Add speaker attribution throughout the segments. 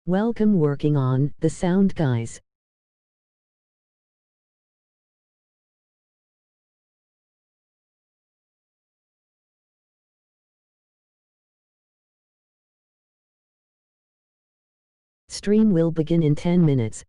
Speaker 1: Welcome working on the sound, guys. Stream will begin in 10 minutes.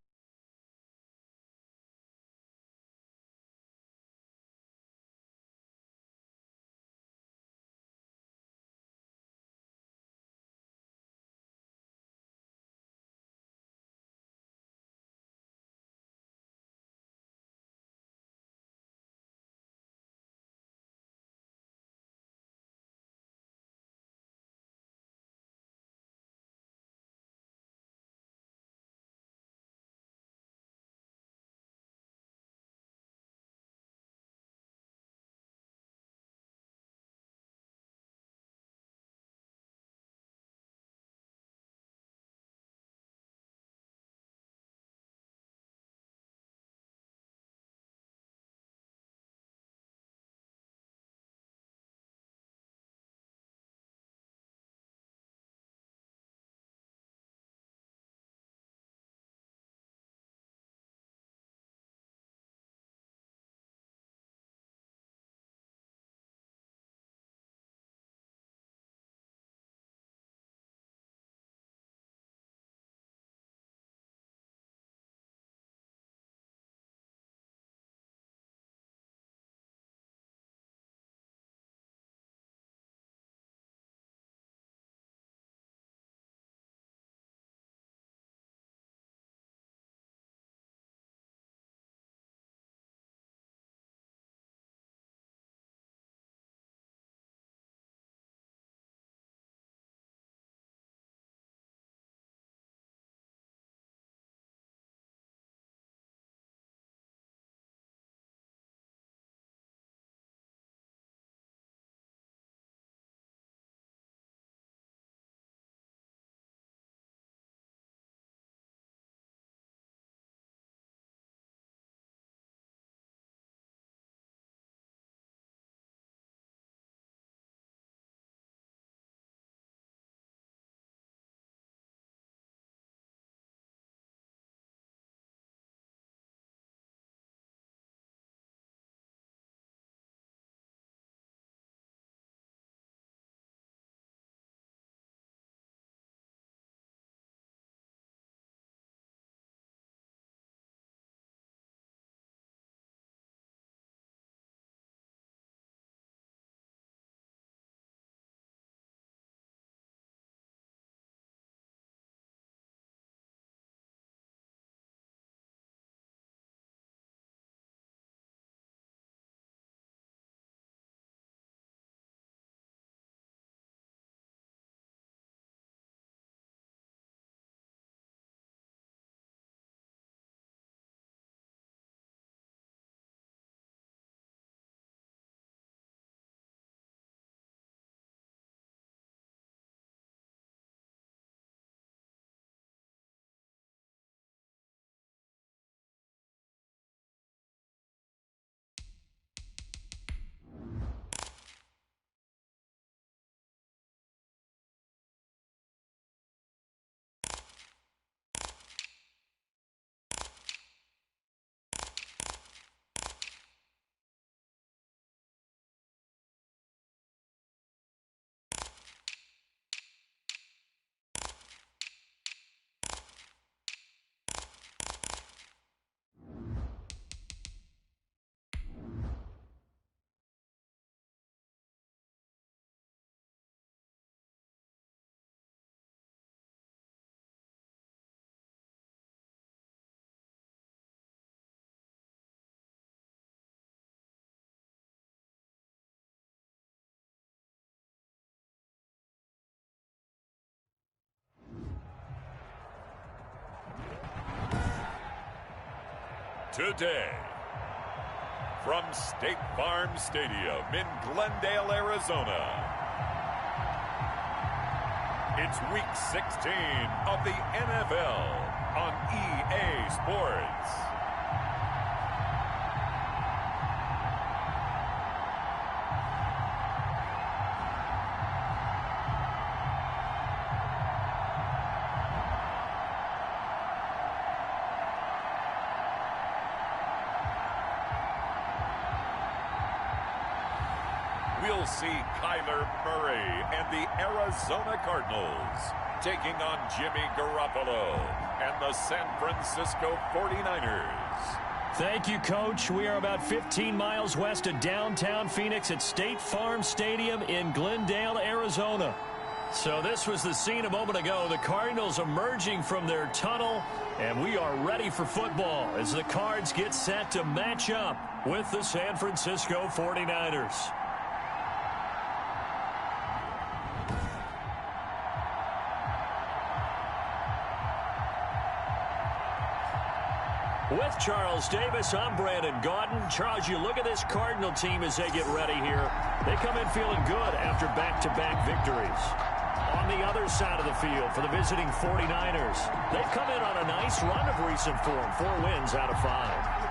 Speaker 2: Today, from State Farm Stadium in Glendale, Arizona, it's Week 16 of the NFL on EA Sports. we'll see Kyler Murray and the Arizona Cardinals taking on Jimmy Garoppolo and the San Francisco 49ers.
Speaker 3: Thank you, Coach. We are about 15 miles west of downtown Phoenix at State Farm Stadium in Glendale, Arizona. So this was the scene a moment ago. The Cardinals emerging from their tunnel, and we are ready for football as the Cards get set to match up with the San Francisco 49ers. With Charles Davis, I'm Brandon Gaudin. Charles, you look at this Cardinal team as they get ready here. They come in feeling good after back-to-back victories. On the other side of the field for the visiting 49ers, they've come in on a nice run of recent form, 4 wins out of 5.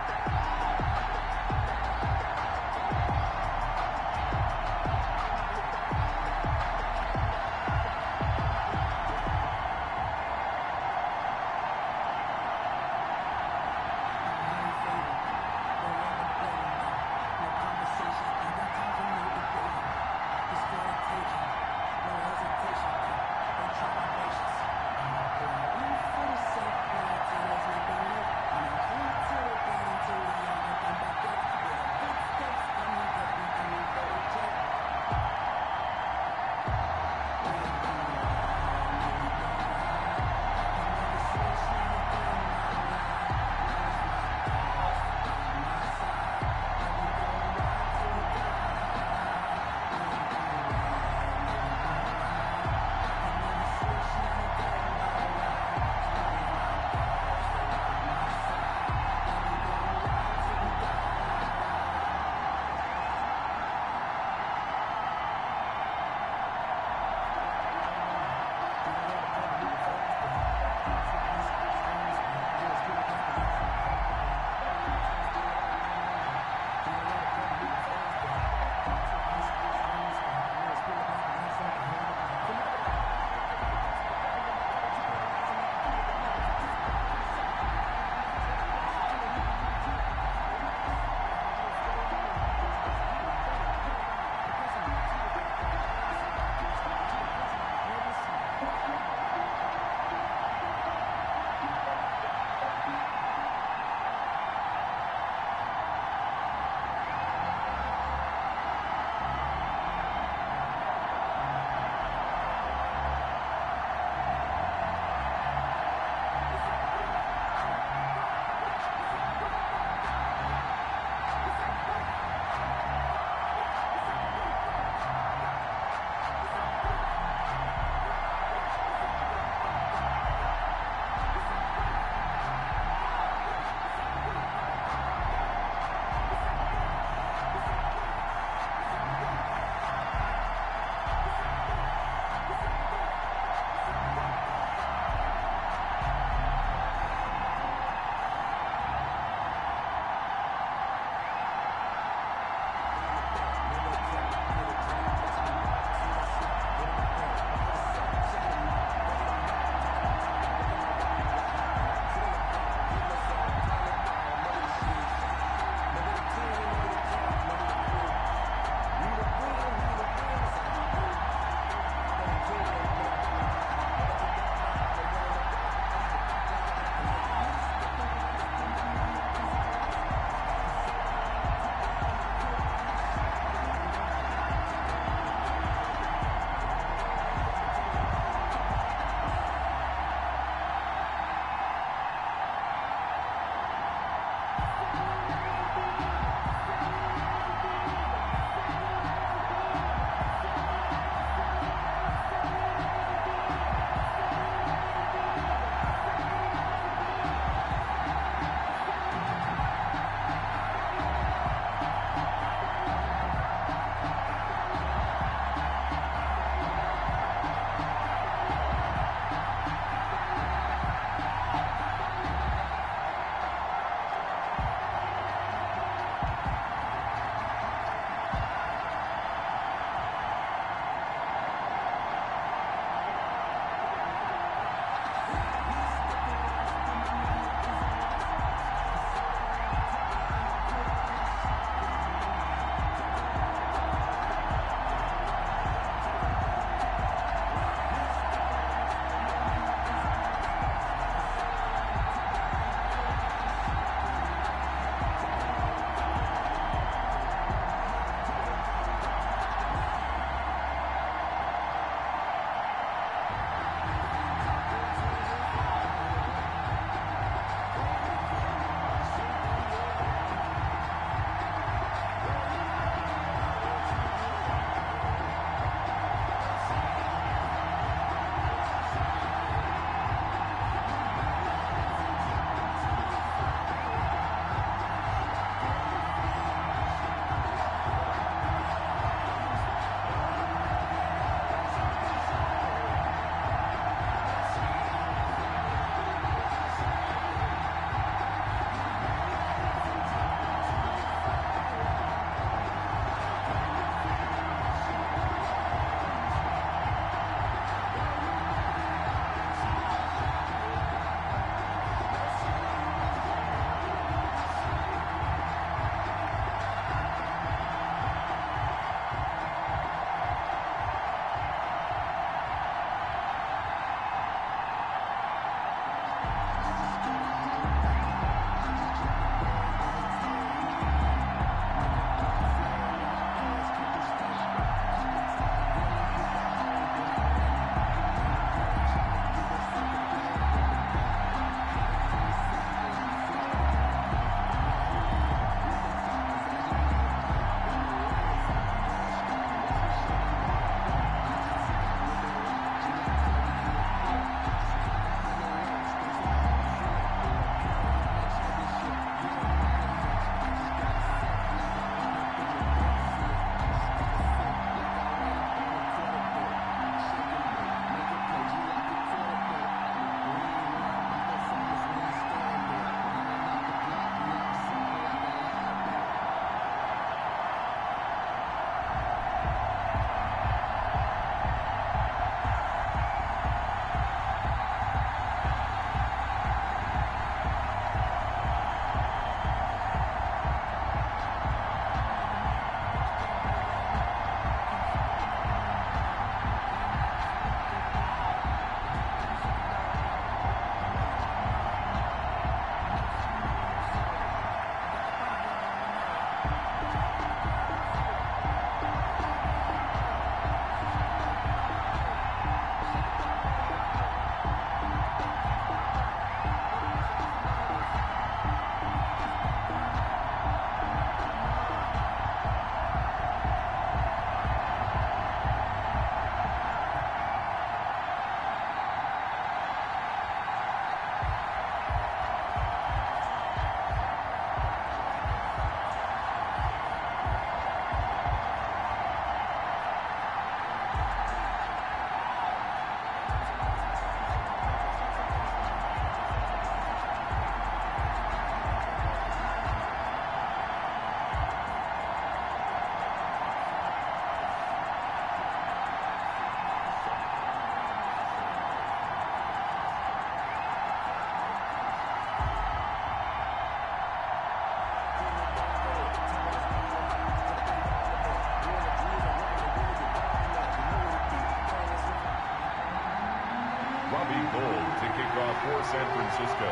Speaker 2: for San Francisco.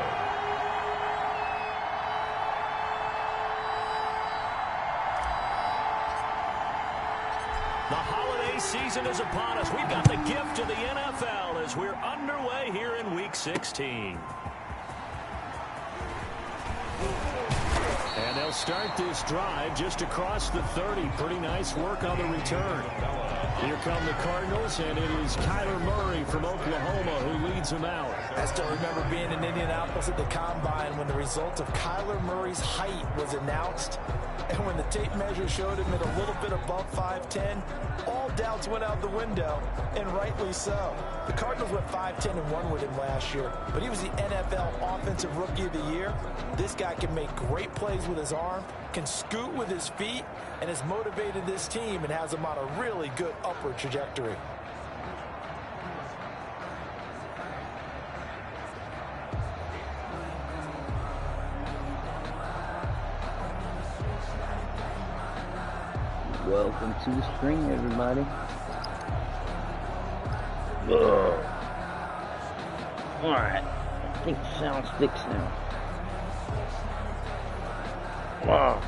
Speaker 3: The holiday season is upon us. We've got the gift of the NFL as we're underway here in Week 16. And they'll start this drive just across the 30. Pretty nice work on the return. Here come the Cardinals, and it is Kyler Murray from Oklahoma who leads them out.
Speaker 4: I still remember being in Indianapolis at the Combine when the result of Kyler Murray's height was announced. And when the tape measure showed him at a little bit above 5'10", all doubts went out the window, and rightly so. The Cardinals went 5-10-1 with him last year, but he was the NFL Offensive Rookie of the Year. This guy can make great plays with his arm, can scoot with his feet, and has motivated this team and has them on a really good upward trajectory.
Speaker 5: Welcome to the stream, everybody. Ugh. Alright, I think the sound's fixed now. Wow.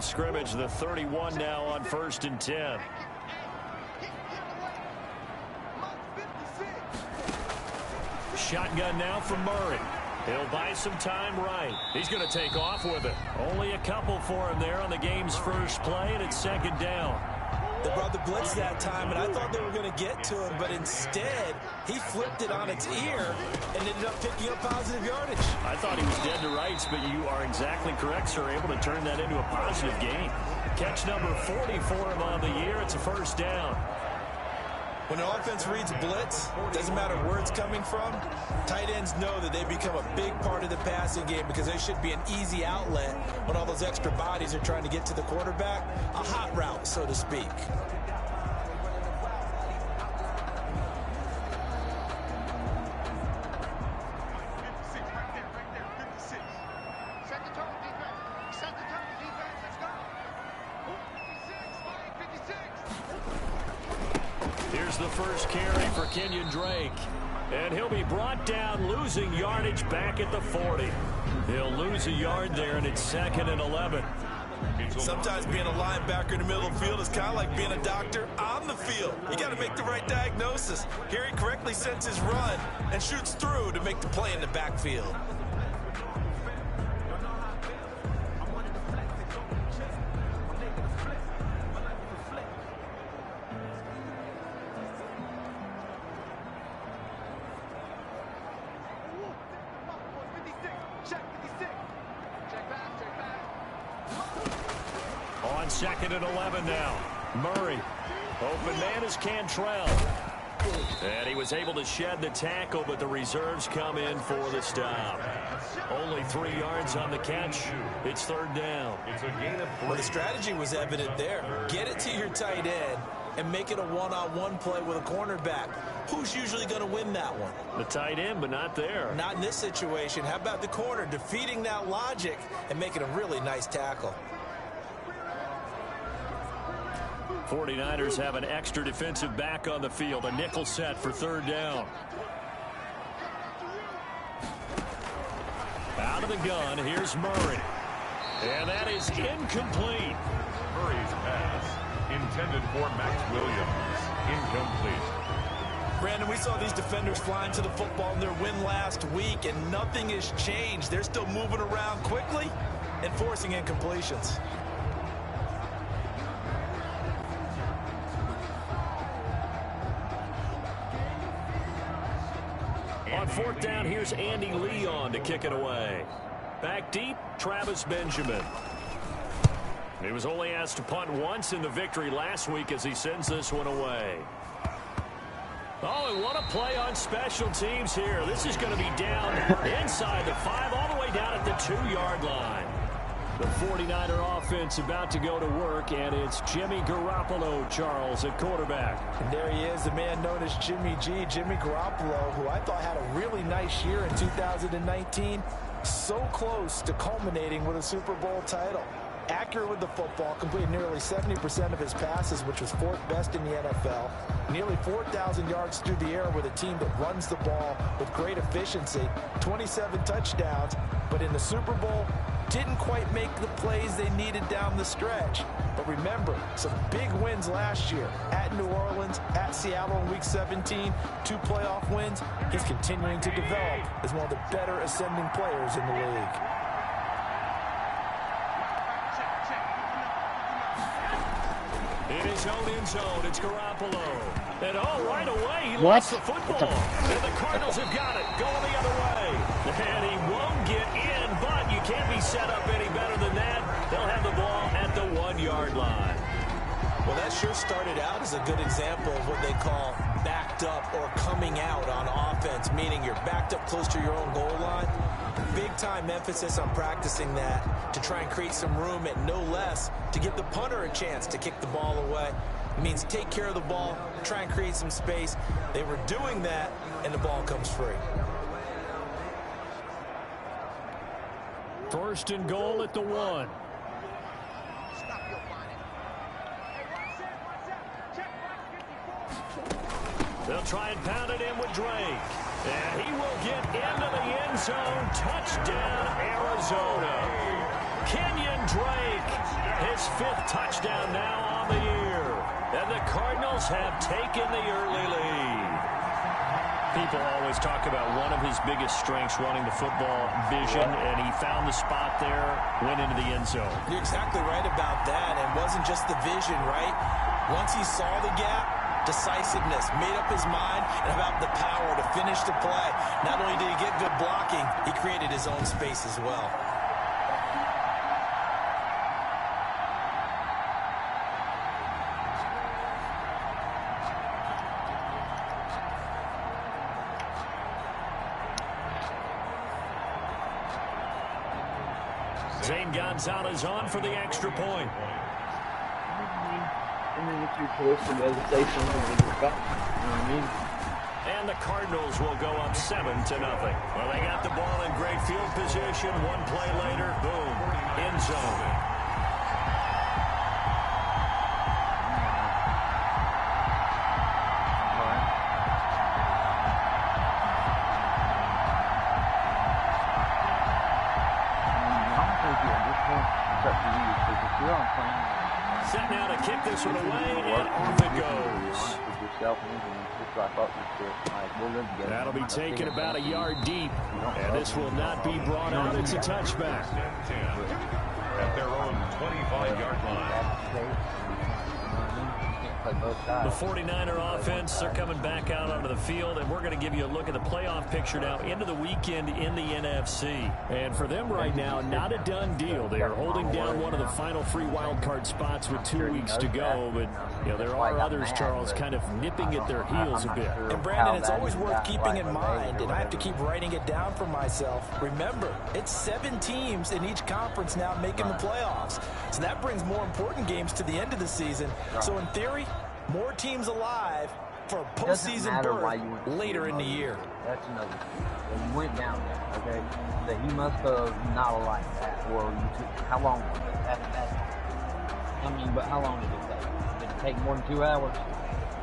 Speaker 3: of scrimmage, the 31 now on 1st and 10. Shotgun now from Murray. He'll buy some time right. He's going to take off with it. Only a couple for him there on the game's first play, and it's 2nd down.
Speaker 4: They brought the blitz that time, and I thought they were going to get to him, but instead, he flipped it on its ear and ended up picking up positive yardage.
Speaker 3: I thought he was dead to rights, but you are exactly correct, sir. Able to turn that into a positive gain. Catch number 40 for him on the year. It's a 1st down.
Speaker 4: When an offense reads blitz, doesn't matter where it's coming from, tight ends know that they become a big part of the passing game because they should be an easy outlet when all those extra bodies are trying to get to the quarterback. A hot route, so to speak.
Speaker 3: Here's the first carry for Kenyon Drake. And he'll be brought down, losing yardage back at the 40. He'll lose a yard there, and it's 2nd and 11.
Speaker 4: Sometimes being a linebacker in the middle of the field is kind of like being a doctor on the field. You got to make the right diagnosis. Here he correctly sends his run and shoots through to make the play in the backfield.
Speaker 3: On 2nd and 11 now. Murray. Open man is Cantrell. And he was able to shed the tackle, but the reserves come in for the stop. Only 3 yards on the catch. It's 3rd down.
Speaker 4: Well, the strategy was evident there. Get it to your tight end and make it a one-on-one play with a cornerback. Who's usually going to win that one?
Speaker 3: The tight end, but not there.
Speaker 4: Not in this situation. How about the corner defeating that logic and making a really nice tackle?
Speaker 3: 49ers have an extra defensive back on the field. A nickel set for 3rd down. Out of the gun, here's Murray. And that is incomplete.
Speaker 2: Murray's pass, intended for Max Williams, incomplete.
Speaker 4: Brandon, we saw these defenders flying to the football in their win last week, and nothing has changed. They're still moving around quickly and forcing incompletions.
Speaker 3: On 4th down, here's Andy Leon to kick it away. Back deep, Travis Benjamin. He was only asked to punt once in the victory last week as he sends this one away. Oh, and what a play on special teams here. This is going to be down inside the 5, all the way down at the 2-yard line. The 49er offense about to go to work, and it's Jimmy Garoppolo, Charles, at quarterback.
Speaker 4: And there he is, the man known as Jimmy G, Jimmy Garoppolo, who I thought had a really nice year in 2019. So close to culminating with a Super Bowl title. Accurate with the football, completed nearly 70% of his passes, which was 4th best in the NFL. Nearly 4,000 yards through the air with a team that runs the ball with great efficiency. 27 touchdowns, but in the Super Bowl, didn't quite make the plays they needed down the stretch. But remember, some big wins last year at New Orleans, at Seattle in Week 17, 2 playoff wins. He's continuing to develop as one of the better ascending players in the league.
Speaker 3: In his own end zone, it's Garoppolo. And right away, he
Speaker 5: What?
Speaker 3: lost the football. And the Cardinals have got it, going the other way. And he won't get in, but you can't be set up any better than that. They'll have the ball at the 1-yard line.
Speaker 4: Well, that sure started out as a good example of what they call backed up or coming out on offense, meaning you're backed up close to your own goal line. Big-time emphasis on practicing that to try and create some room at no less to give the punter a chance to kick the ball away. It means take care of the ball, try and create some space. They were doing that, and the ball comes free.
Speaker 3: 1st and goal at the 1. They'll try and pound it in with Drake. And he will get into the end zone. Touchdown, Arizona. Kenyon Drake, his 5th touchdown now on the year. And the Cardinals have taken the early lead. People always talk about one of his biggest strengths running the football, vision, and he found the spot there, went into the end zone.
Speaker 4: You're exactly right about that. It wasn't just the vision, right? Once he saw the gap, decisiveness, made up his mind, and about the power to finish the play. Not only did he get good blocking, he created his own space as well.
Speaker 3: Zane Gonzalez on for the extra point. And the Cardinals will go up 7-0. Well, they got the ball in great field position. One play later, boom, end zone. Set now to kick this one away, and off it goes. That'll be taken about a yard deep, and this will not be brought out. It's a touchback.
Speaker 2: At their own 25-yard line.
Speaker 3: The 49er offense, they're coming back out onto the field, and we're going to give you a look at the playoff picture now into the weekend in the NFC. And for them right now, not a done deal. They are holding down one of the final 3 wild card spots with 2 weeks to go, but you know there are others, Charles, kind of nipping at their heels a bit.
Speaker 4: And Brandon, it's always worth keeping in mind, and I have to keep writing it down for myself. Remember, it's 7 teams in each conference now making the playoffs. So that brings more important games to the end of the season. So in theory, more teams alive for a postseason berth later in the year.
Speaker 5: That's another thing. When you went down there, okay, that you must have not liked that, or you took, how long was it? I mean, but how long did it take? Did it take more than 2 hours?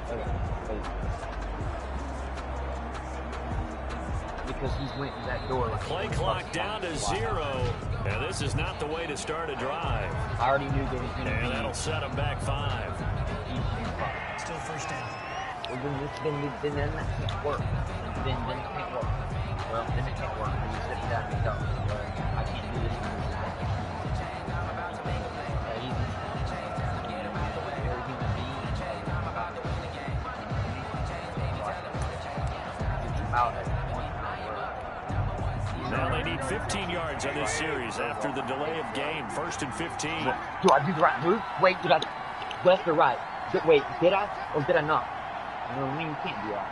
Speaker 5: Okay. Because he's went to that door. Like
Speaker 3: Play clock down to 0, and this is not the way to start a drive.
Speaker 5: I already knew there was going to be.
Speaker 3: And that'll set them back 5.
Speaker 6: Still first down.
Speaker 5: Well, then that can't work. Then it can't work. Well, then it can't work. Then you sit down and you go, well, I can't do this anymore.
Speaker 3: Now they need 15 yards on this series after the delay of game. 1st and 15.
Speaker 5: Do I do the right move? Wait, did I left or right? Wait, did I or did I not? No, you can't do that.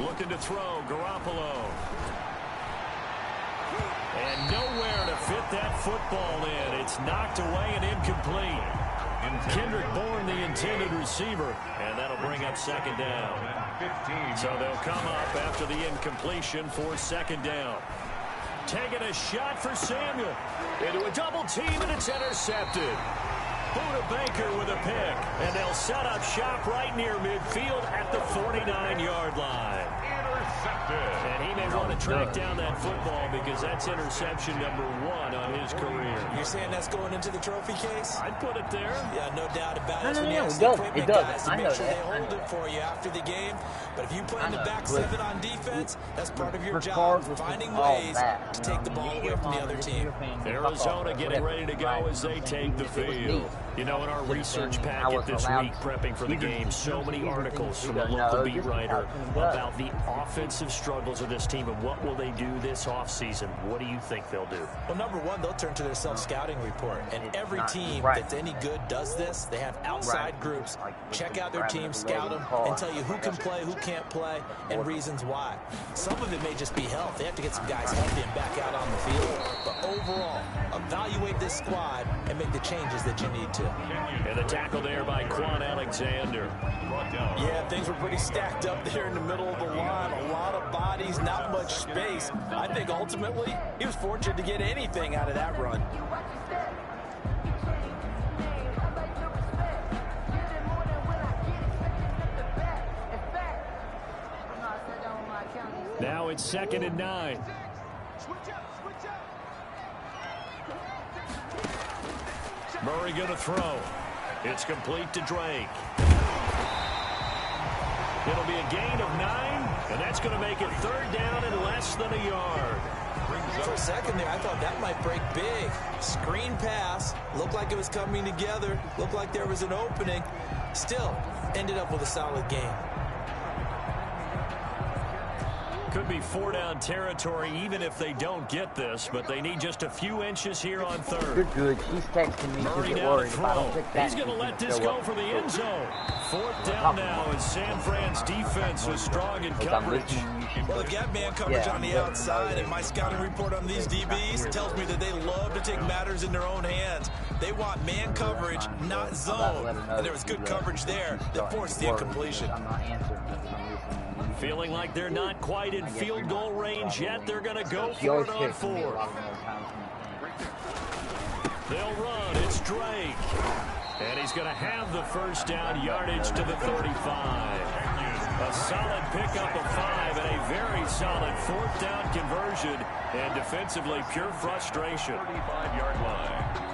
Speaker 3: Looking to throw, Garoppolo. And nowhere to fit that football in. It's knocked away and incomplete. Kendrick Bourne, the intended receiver, and that'll bring up 2nd down. So they'll come up after the incompletion for 2nd down. Taking a shot for Samuel. Into a double team, and it's intercepted. Buda Baker with a pick, and they'll set up shop right near midfield at the 49-yard line. And he may want to track down that football because that's interception number 1 on his career.
Speaker 4: You're saying that's going into the trophy case?
Speaker 3: I'd put it there.
Speaker 4: Yeah, no doubt about it.
Speaker 5: No,
Speaker 4: It does. To make sure they hold it for you after the game. But if you play in the back 7 on defense, that's part of your job, finding ways to take the ball away from the other team.
Speaker 3: Arizona getting ready to go as they take the field. You know, in our research packet this week, prepping for the game, so many articles from the local beat writer about the offensive struggles of this team and what will they do this offseason. What do you think they'll do?
Speaker 4: Well, number 1, they'll turn to their self-scouting report. And every team that's any good does this. They have outside groups. Check out their team, scout them, and tell you who can play, who can't play, and reasons why. Some of it may just be health. They have to get some guys healthy and back out on the field. But overall, evaluate this squad and make the changes that you need to.
Speaker 3: And the tackle there by Quan Alexander.
Speaker 4: Yeah, things were pretty stacked up there in the middle of the line. A lot of bodies, not much space. I think ultimately he was fortunate to get anything out of that run.
Speaker 3: Now it's 2nd and 9. Murray going to throw. It's complete to Drake. It'll be a gain of 9, and that's going to make it 3rd down and less than a yard.
Speaker 4: For a second there, I thought that might break big. Screen pass. Looked like it was coming together. Looked like there was an opening. Still, ended up with a solid game.
Speaker 3: Could be 4-down territory even if they don't get this, but they need just a few inches here on 3rd.
Speaker 5: You're good. She's texting me
Speaker 3: Murray
Speaker 5: to get
Speaker 3: now to
Speaker 5: worried if I don't
Speaker 3: throw.
Speaker 5: pick that.
Speaker 3: He's going to let this go for the end zone. 4th down now as San Fran's defense was strong in coverage.
Speaker 4: Well, they've got man coverage on the outside, and my scouting report on these DBs tells me that they love to take matters in their own hands. They want man coverage, not zone. And there was good coverage there that forced the incompletion.
Speaker 5: I'm not answering.
Speaker 3: Feeling like they're not quite in field goal range yet, they're going to go for it on 4th. They'll run. It's Drake. And he's going to have the 1st down yardage to the 35. A solid pickup of 5 and a very solid 4th down conversion. And defensively, pure frustration.
Speaker 2: 35-yard line.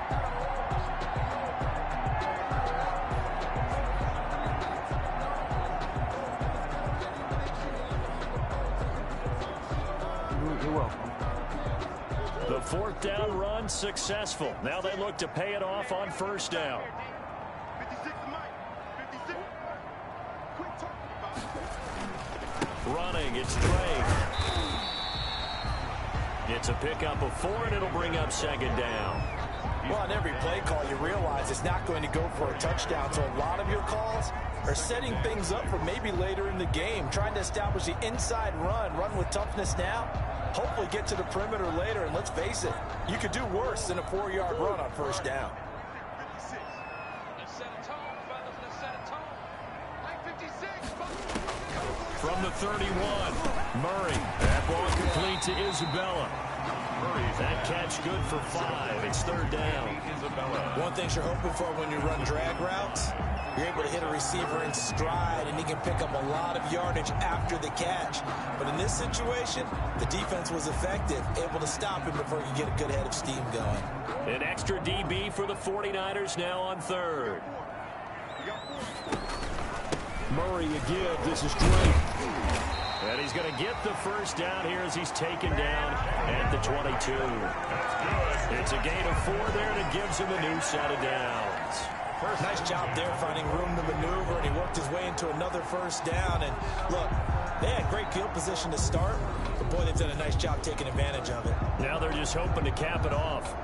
Speaker 3: The 4th down run successful. Now they look to pay it off on 1st down. Running, it's Drake. It's a pickup of 4, and it'll bring up 2nd down.
Speaker 4: Well, on every play call, you realize it's not going to go for a touchdown. So a lot of your calls are setting things up for maybe later in the game, trying to establish the inside run with toughness now, hopefully get to the perimeter later. And let's face it, you could do worse than a 4-yard run on 1st down.
Speaker 3: From the 31, Murray. That ball complete to Isabella. That catch good for 5. It's 3rd down.
Speaker 4: One thing you're hoping for when you run drag routes, you're able to hit a receiver in stride, and he can pick up a lot of yardage after the catch. But in this situation, the defense was effective, able to stop him before he could get a good head of steam going.
Speaker 3: An extra DB for the 49ers now on 3rd. Murray again. This is Drake. And he's going to get the 1st down here as he's taken down at the 22. It's a gain of 4 there that gives him a new set of downs.
Speaker 4: Nice job there finding room to maneuver, and he worked his way into another 1st down. And look, they had great field position to start, but boy, they've done a nice job taking advantage of it.
Speaker 3: Now they're just hoping to cap it off.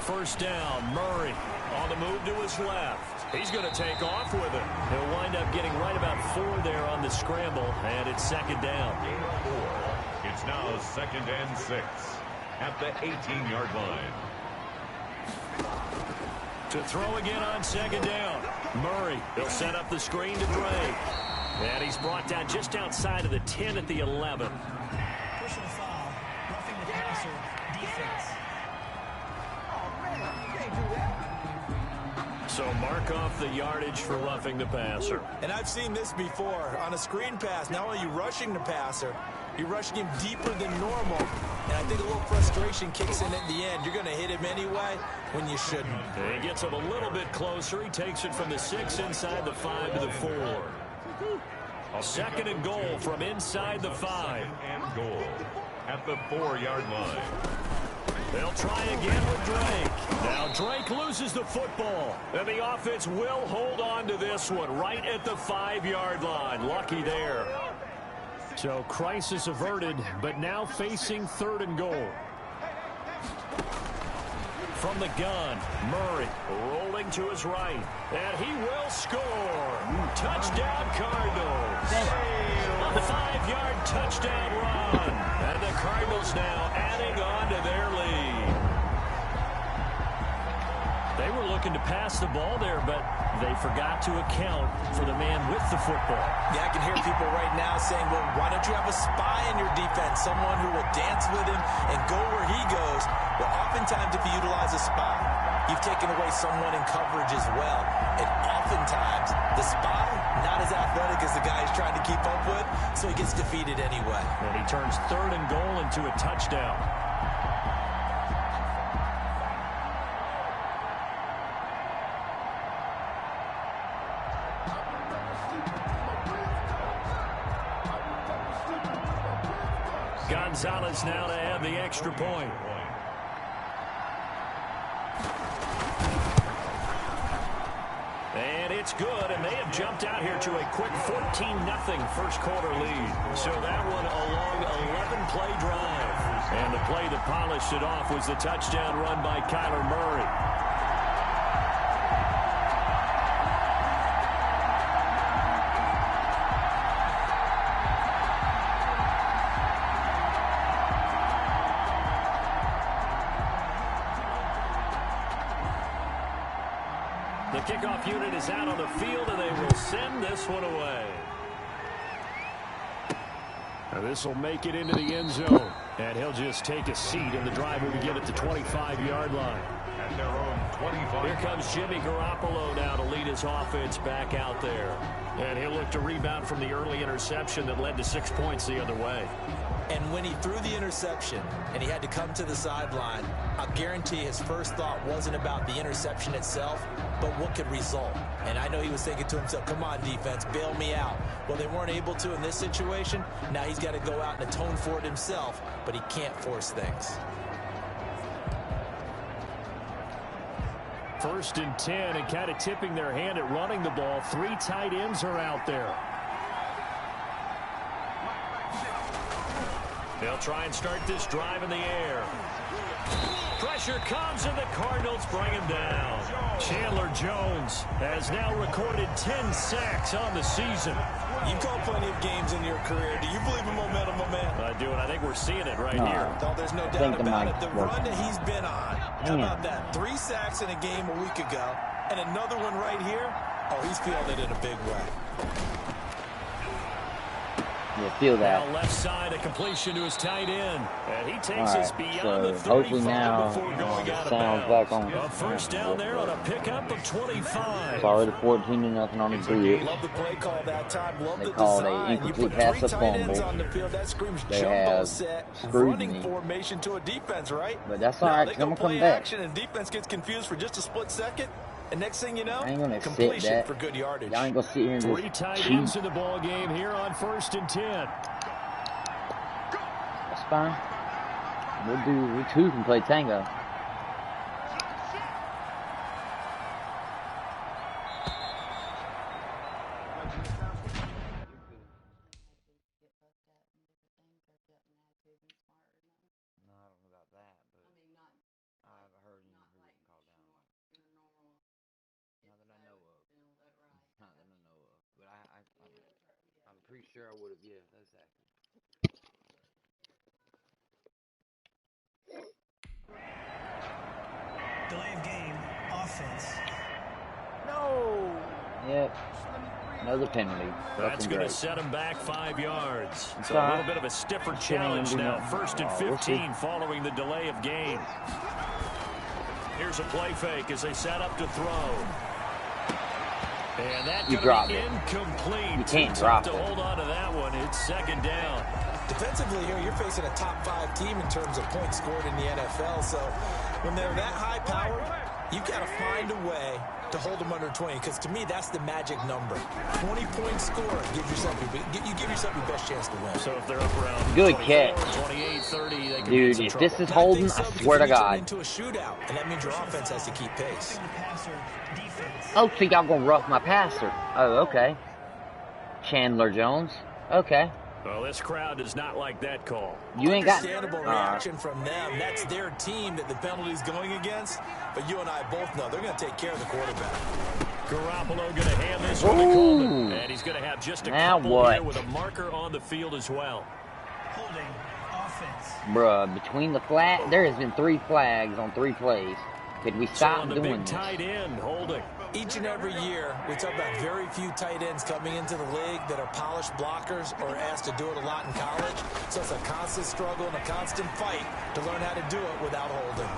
Speaker 3: First down, Murray on the move to his left. He's going to take off with it. He'll wind up getting right about 4 there on the scramble, and it's 2nd down.
Speaker 2: It's now 2nd and 6 at the 18-yard line.
Speaker 3: To throw again on 2nd down. Murray, he'll set up the screen to Drake. And he's brought down just outside of the 10 at the 11.
Speaker 6: Personal foul, roughing the passer, defense.
Speaker 3: So mark off the yardage for roughing the passer.
Speaker 4: And I've seen this before. On a screen pass, not only are you rushing the passer, you're rushing him deeper than normal. And I think a little frustration kicks in at the end. You're going to hit him anyway when you shouldn't.
Speaker 3: And he gets him a little bit closer. He takes it from the 6 inside the 5 to the 4. 2nd and goal from inside the 5.
Speaker 2: And goal at the 4-yard line.
Speaker 3: They'll try again with Drake. Now Drake loses the football. And the offense will hold on to this one right at the 5-yard line. Lucky there. So crisis averted, but now facing 3rd and goal. From the gun, Murray rolling to his right. And he will score. Touchdown Cardinals. A 5-yard touchdown run. And the Cardinals now adding on to their lead. They were looking to pass the ball there, but they forgot to account for the man with the football.
Speaker 4: Yeah, I can hear people right now saying, well, why don't you have a spy in your defense, someone who will dance with him and go where he goes? Well, oftentimes if you utilize a spy, you've taken away someone in coverage as well. And oftentimes, the spy, not as athletic as the guy he's trying to keep up with, so he gets defeated anyway.
Speaker 3: And he turns 3rd and goal into a touchdown. Gonzalez now to add the extra point. And it's good, and they have jumped out here to a quick 14-0 first quarter lead. So that one a long 11-play drive. And the play that polished it off was the touchdown run by Kyler Murray. The kickoff unit is out on the field, and they will send this one away. Now this will make it into the end zone, and he'll just take a seat, and the drive will begin at the 25-yard line.
Speaker 2: At their own 25.
Speaker 3: Here comes Jimmy Garoppolo now to lead his offense back out there. And he'll look to rebound from the early interception that led to 6 points the other way.
Speaker 4: And when he threw the interception and he had to come to the sideline, I'll guarantee his first thought wasn't about the interception itself, but what could result. And I know he was thinking to himself, come on, defense, bail me out. Well, they weren't able to in this situation. Now he's got to go out and atone for it himself, but he can't force things.
Speaker 3: 1st and 10, and kind of tipping their hand at running the ball. 3 tight ends are out there. They'll try and start this drive in the air. Pressure comes, and the Cardinals bring him down. Chandler Jones has now recorded 10 sacks on the season.
Speaker 4: You've called plenty of games in your career. Do you believe in momentum, my man?
Speaker 3: I do, and I think we're seeing it right here.
Speaker 4: No, there's no doubt about it. The run that he's been on, how about that? 3 sacks in a game a week ago, and another one right here. Oh, he's feeling it in a big way.
Speaker 5: You feel that.
Speaker 3: Now left side, a completion to his tight end. And he takes us beyond the 35
Speaker 5: hopefully now
Speaker 3: before going out of
Speaker 5: sounds
Speaker 3: bounds.
Speaker 5: back on.
Speaker 3: A first down there on a pickup of 25.
Speaker 5: It's already 14-0 on the grid.
Speaker 4: Love the play call that time. Love
Speaker 5: They
Speaker 4: the
Speaker 5: called
Speaker 4: design.
Speaker 5: an incomplete pass to fumble.
Speaker 4: On the field. That screams
Speaker 5: They
Speaker 4: jumbo
Speaker 5: have
Speaker 4: set,
Speaker 5: screwed
Speaker 4: running
Speaker 5: me.
Speaker 4: formation to a defense, right?
Speaker 5: But that's
Speaker 4: Now,
Speaker 5: all right,
Speaker 4: they
Speaker 5: 'cause I'm
Speaker 4: go
Speaker 5: going to come
Speaker 4: play
Speaker 5: back.
Speaker 4: action, and defense gets confused for just a split second. And next thing you know,
Speaker 5: I ain't going to sit
Speaker 4: completion
Speaker 5: that.
Speaker 4: for good yardage.
Speaker 5: Y'all ain't going to sit here and
Speaker 3: 3
Speaker 5: just
Speaker 3: tight
Speaker 5: cheat.
Speaker 3: ends in the ball game here on 1st and 10.
Speaker 5: That's fine. We two can play tango. Pretty sure I would have, yeah, exactly.
Speaker 6: Delay of game, offense.
Speaker 4: No.
Speaker 5: Yep. Another penalty.
Speaker 3: That's going to set him back 5 yards. It's a little bit of a stiffer challenge now. 1st and 15 following the delay of game. Here's a play fake as they set up to throw. And that
Speaker 5: dropped it.
Speaker 3: Incomplete.
Speaker 5: You can't drop
Speaker 3: to
Speaker 5: it.
Speaker 3: hold on to that one. It's 2nd down.
Speaker 4: Defensively here, you're facing a top 5 team in terms of points scored in the NFL. So when they're that high powered, you've got to find a way to hold them under 20. Because to me, that's the magic number. 20 points scored gives yourself you give yourself your best chance to win.
Speaker 3: So if they're up around
Speaker 5: Good
Speaker 3: 24,
Speaker 5: catch.
Speaker 3: 28, 30, they can
Speaker 5: Dude,
Speaker 3: be in
Speaker 5: if
Speaker 3: some
Speaker 5: this
Speaker 3: trouble.
Speaker 5: is holding, I swear to
Speaker 4: Turn
Speaker 5: God.
Speaker 4: into a shootout, and that means your offense has to keep pace.
Speaker 6: The passer, defense.
Speaker 5: Oh, so y'all gonna rough my passer. Oh, okay. Chandler Jones. Okay.
Speaker 3: Well, this crowd does not like that call.
Speaker 5: You ain't got...
Speaker 4: Understandable reaction from them. That's their team that the penalty's going against. But you and I both know they're going to take care of the quarterback.
Speaker 3: Garoppolo going to hand this one to Coleman. And he's going to have just a couple here with a marker on the field as well.
Speaker 6: Holding, offense.
Speaker 5: Bruh, between the flag... There has been 3 flags on 3 plays. Could we
Speaker 3: So
Speaker 5: stop
Speaker 3: on the
Speaker 5: doing
Speaker 3: big
Speaker 5: this?
Speaker 3: tight end, holding.
Speaker 4: Each and every year, we talk about very few tight ends coming into the league that are polished blockers or asked to do it a lot in college. So it's a constant struggle and a constant fight to learn how to do it without holding.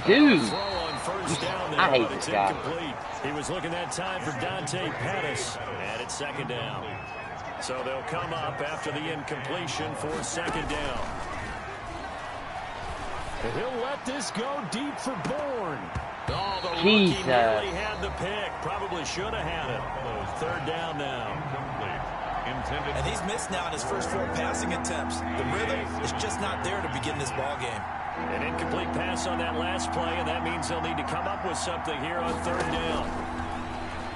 Speaker 5: Dude,
Speaker 3: Throw on first down there,
Speaker 5: I hate
Speaker 3: but
Speaker 5: this
Speaker 3: it's
Speaker 5: guy.
Speaker 3: incomplete. He was looking that time for Dante Pettis, and it's second down. So they'll come up after the incompletion for second down. And he'll let this go deep for Bourne. Oh, the rookie
Speaker 5: Jesus.
Speaker 3: nearly had the pick. Probably should have had it. Third down now.
Speaker 4: And he's missed now in his first 4 passing attempts. The rhythm is just not there to begin this ball game.
Speaker 3: An incomplete pass on that last play, and that means they'll need to come up with something here on third down.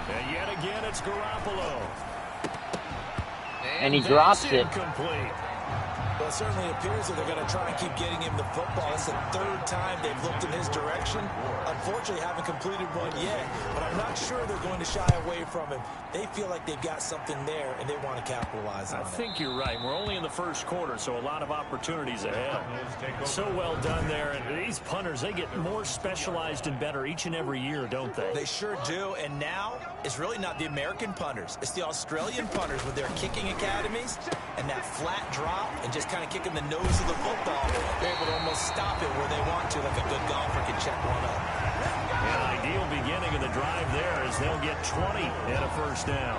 Speaker 3: And yet again, it's Garoppolo.
Speaker 5: And he drops it.
Speaker 3: Incomplete.
Speaker 4: Well, it certainly appears that they're going to try and keep getting him the football. It's the 3rd time they've looked in his direction. Unfortunately, haven't completed one yet, but I'm not sure they're going to shy away from him. They feel like they've got something there, and they want to capitalize on it.
Speaker 3: I think you're right. We're only in the first quarter, so a lot of opportunities ahead. So well done there. And these punters, they get more specialized and better each and every year, don't they?
Speaker 4: They sure do, and now it's really not the American punters. It's the Australian punters with their kicking academies and that flat drop and just kind of kicking the nose of the football. They're able to almost stop it where they want to, like a good golfer can check one up.
Speaker 3: An ideal beginning of the drive there as they'll get 20 and a first down.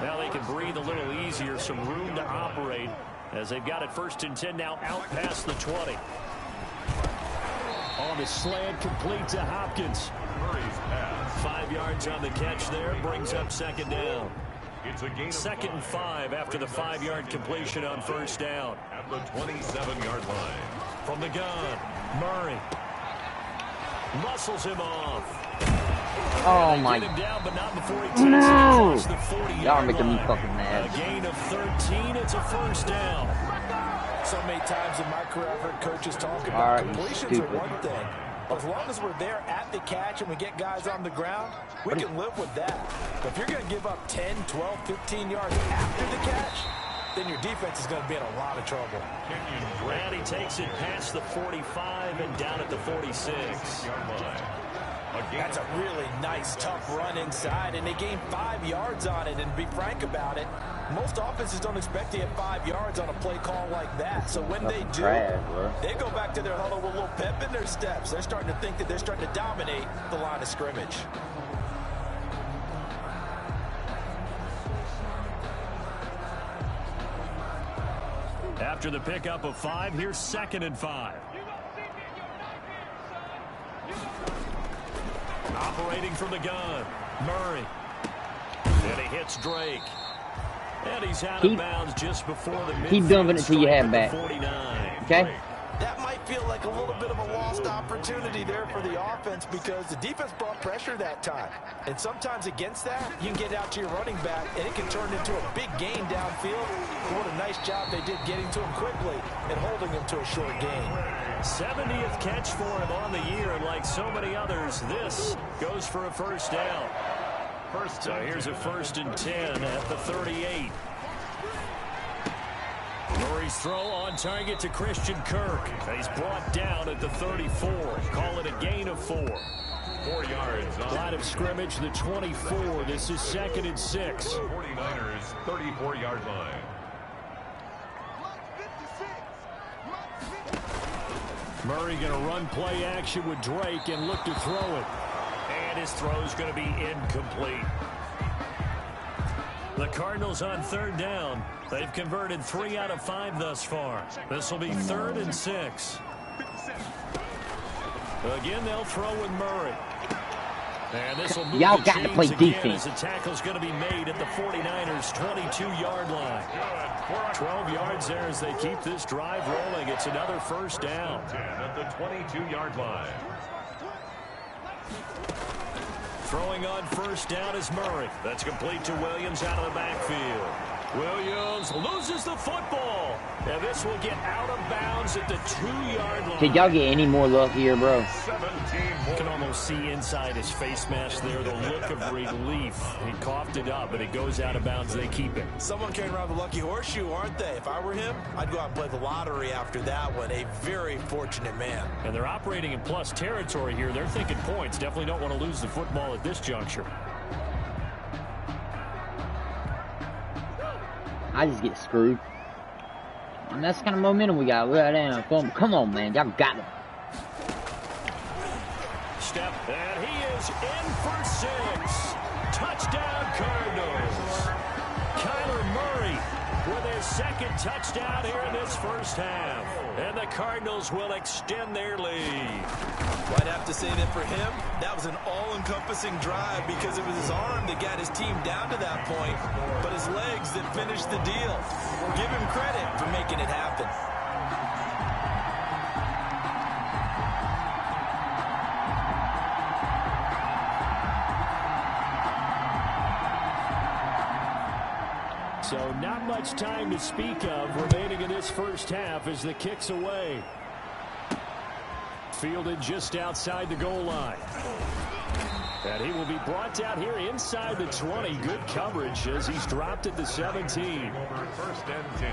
Speaker 3: Now they can breathe a little easier, some room to operate as they've got it 1st and 10 now out past the 20. On the slant, complete to Hopkins. 5 yards on the catch there, brings up second down.
Speaker 2: It's a gain of
Speaker 3: 2nd and 5 after the 5-yard completion on first down.
Speaker 2: at the 27-yard line.
Speaker 3: From the gun, Murray muscles him off.
Speaker 5: Oh my.
Speaker 3: Get him down, but not before he takes
Speaker 5: No.
Speaker 3: it across the 40-yard
Speaker 5: Y'all are making me
Speaker 3: line.
Speaker 5: fucking mad.
Speaker 3: A gain of 13. It's a first down.
Speaker 4: So many times in my career, I've heard coaches talk about
Speaker 5: Alright, you
Speaker 4: completions are
Speaker 5: stupid.
Speaker 4: one thing. But as long as we're there at the catch and we get guys on the ground, we can live with that. But if you're going to give up 10, 12, 15 yards after the catch, then your defense is going to be in a lot of trouble.
Speaker 3: And he takes it past the 45 and down at the 46.
Speaker 4: That's a really nice, tough run inside, and they gained 5 yards on it. And to be frank about it, most offenses don't expect to get 5 yards on a play call like that. So when they do, they go back to their huddle with a little pep in their steps. They're starting to think that they're starting to dominate the line of scrimmage.
Speaker 3: After the pickup of 5, here's 2nd and 5. Operating from the gun, Murray. And he hits Drake. And he's out of bounds just before the midfield.
Speaker 5: Keep dumping it till you have back.
Speaker 3: 49.
Speaker 5: Okay?
Speaker 4: That might feel like a little bit of a lost opportunity there for the offense because the defense brought pressure that time. And sometimes against that, you can get out to your running back, and it can turn into a big gain downfield. But what a nice job they did getting to him quickly and holding him to a short gain.
Speaker 3: 70th catch for him on the year, and like so many others, this goes for a first down. So here's a 1st and 10 at the 38. Murray's throw on target to Christian Kirk. He's brought down at the 34. Call it a gain of 4.
Speaker 2: 4 yards.
Speaker 3: Line of scrimmage, the 24. This is 2nd and 6.
Speaker 2: 49ers 34-yard line.
Speaker 3: Murray going to run play action with Drake and look to throw it. And his throw's going to be incomplete. The Cardinals on 3rd down. They've converted 3 out of 5 thus far. This will be 3rd and 6. Again, they'll throw with Murray. And this will move
Speaker 5: Y'all
Speaker 3: the
Speaker 5: got to
Speaker 3: chains
Speaker 5: play
Speaker 3: again
Speaker 5: defense.
Speaker 3: as the tackle's going to be made at the 49ers' 22-yard line. 12 yards there as they keep this drive rolling. It's another first down.
Speaker 2: 10 at the 22-yard line.
Speaker 3: Throwing on first down is Murray. That's complete to Williams out of the backfield. Williams loses the football. And this will get out of bounds at the 2-yard line.
Speaker 5: Did y'all get any more luck here, bro?
Speaker 2: 17
Speaker 3: You can almost see inside his face mask there the look of relief. He coughed it up, but it goes out of bounds. They keep it.
Speaker 4: Someone carrying around the lucky horseshoe, aren't they? If I were him, I'd go out and play the lottery after that one. A very fortunate man.
Speaker 3: And they're operating in plus territory here. They're thinking points. Definitely don't want to lose the football at this juncture.
Speaker 5: I just get screwed. And that's the kind of momentum we got. We're down. Come on, man. Y'all got it.
Speaker 3: Step, and he is in for 6. Touchdown, Cardinals. Kyler Murray with his second touchdown here in this first half. And the Cardinals will extend their lead.
Speaker 4: I'd have to say that for him, that was an all-encompassing drive because it was his arm that got his team down to that point, but his legs that finished the deal. Give him credit for making it happen.
Speaker 3: So not much time to speak of remaining in this first half as the kick's away. Fielded just outside the goal line. And he will be brought down here inside the 20. Good coverage as he's dropped at the 17.
Speaker 2: First and 10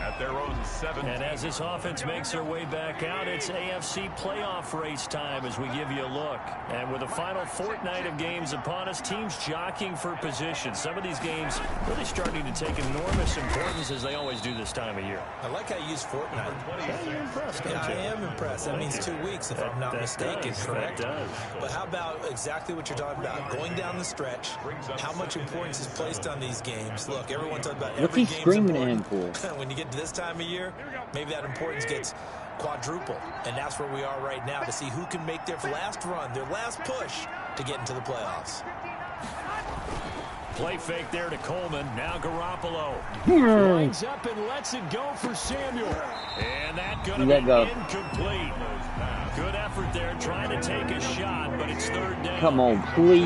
Speaker 2: at their own 7.
Speaker 3: And as this offense makes their way back out, it's AFC playoff race time as we give you a look. And with the final fortnight of games upon us, teams jockeying for position. Some of these games really starting to take enormous importance as they always do this time of year.
Speaker 4: I like how you use fortnight.
Speaker 3: Yeah, you're impressed,
Speaker 4: Yeah,
Speaker 3: don't
Speaker 4: I
Speaker 3: you?
Speaker 4: am impressed. That means 2 weeks, if I'm not mistaken, correct?
Speaker 3: That does.
Speaker 4: But how about exactly what you're talking about? Going down the stretch, how much importance is placed on these games? Look, everyone talks about
Speaker 5: What's
Speaker 4: every
Speaker 5: he
Speaker 4: game's
Speaker 5: screaming at him
Speaker 4: important.
Speaker 5: for?
Speaker 4: When you get to this time of year, maybe that importance gets quadruple. And that's where we are right now to see who can make their last run, their last push to get into the playoffs.
Speaker 3: Play fake there to Coleman. Now Garoppolo. Lines up and lets it go for Samuel. And that going to be incomplete. Good effort there trying to take a shot, but it's third down.
Speaker 5: Come on, please.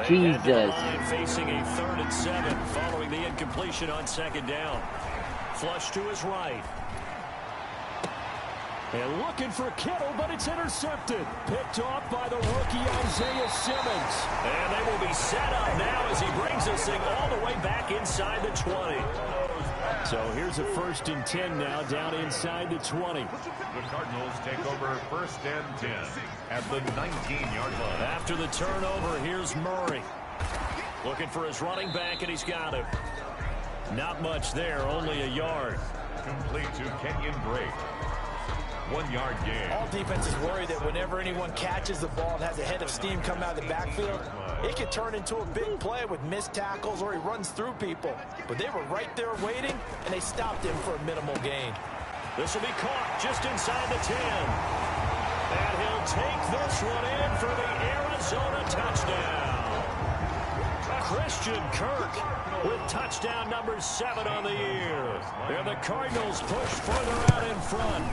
Speaker 3: They head to the
Speaker 5: Jesus.
Speaker 3: line facing a 3rd and 7 following the incompletion on 2nd down. Flush to his right. And looking for Kittle, but it's intercepted. Picked off by the rookie Isaiah Simmons. And they will be set up now as he brings this thing all the way back inside the 20. So here's a 1st and 10 now down inside the 20.
Speaker 2: The Cardinals take over 1st and 10 at the 19-yard line.
Speaker 3: After the turnover, here's Murray. Looking for his running back, and he's got him. Not much there, only a yard.
Speaker 2: Complete to Kenyon Drake. 1-yard gain.
Speaker 4: All defenses worry that whenever anyone catches the ball and has a head of steam come out of the backfield, it could turn into a big play with missed tackles or he runs through people. But they were right there waiting, and they stopped him for a minimal gain.
Speaker 3: This will be caught just inside the 10. And he'll take this one in for the Arizona touchdown. Christian Kirk with touchdown number 7 on the year. And the Cardinals push further out in front.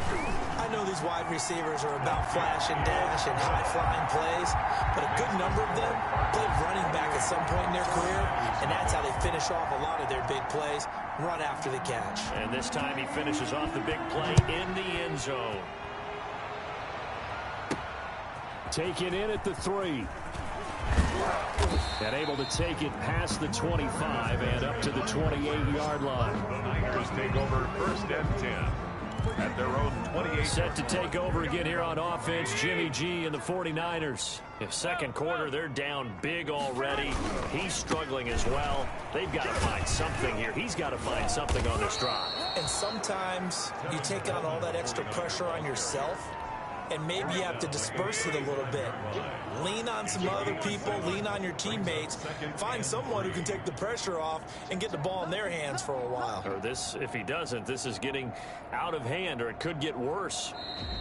Speaker 4: I know these wide receivers are about flash and dash and high-flying plays, but a good number of them played running back at some point in their career, and that's how they finish off a lot of their big plays, run after the catch.
Speaker 3: And this time he finishes off the big play in the end zone. Taken in at the 3. And able to take it past the 25 and up to the 28-yard line.
Speaker 2: The Niners take over 1st and 10 at their own 28.
Speaker 3: Set to take over again here on offense, Jimmy G and the 49ers. In 2nd quarter, they're down big already. He's struggling as well. They've got to find something here. He's got to find something on this drive.
Speaker 4: And sometimes you take on all that extra pressure on yourself, and maybe you have to disperse it a little bit. Lean on some other people, lean on your teammates, find someone who can take the pressure off and get the ball in their hands for a while.
Speaker 3: Or this, if he doesn't, this is getting out of hand, or it could get worse.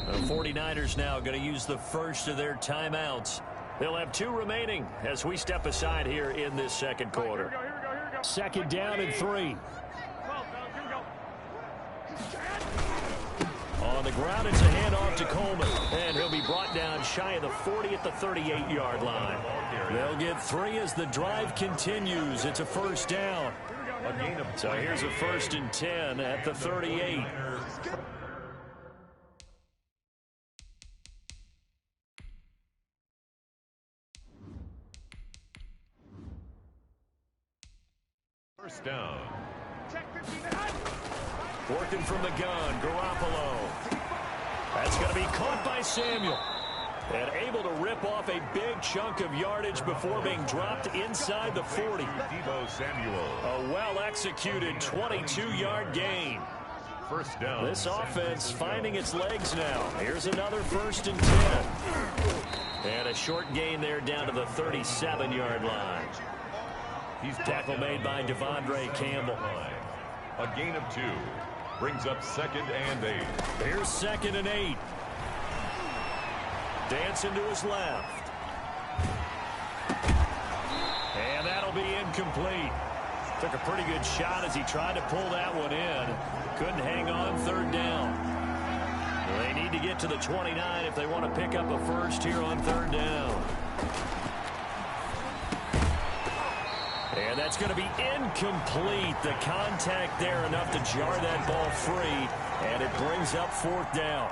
Speaker 3: The 49ers now going to use the first of their timeouts. They'll have 2 remaining as we step aside here in this 2nd quarter. 2nd down and 3. On the ground, it's a handoff to Coleman. And he'll be brought down shy of the 40 at the 38-yard line. They'll get 3 as the drive continues. It's a 1st down.
Speaker 2: A gain of
Speaker 3: So here's a 1st and 10 at the 38.
Speaker 2: first down.
Speaker 3: Working from the gun, Garoppolo. That's going to be caught by Samuel. And able to rip off a big chunk of yardage before being dropped inside the 40.
Speaker 2: Deebo Samuel.
Speaker 3: A well-executed 22-yard gain.
Speaker 2: First down.
Speaker 3: This offense finding its legs now. Here's another 1st and 10. And a short gain there down to the 37-yard line.
Speaker 2: He's
Speaker 3: Tackle made by Devondre Campbell.
Speaker 2: A gain of 2. Brings up 2nd and 8.
Speaker 3: Here's 2nd and 8. Dancing to his left. And that'll be incomplete. Took a pretty good shot as he tried to pull that one in. Couldn't hang on 3rd down. They need to get to the 29 if they want to pick up a first here on 3rd down. And that's going to be incomplete. The contact there enough to jar that ball free. And it brings up 4th down.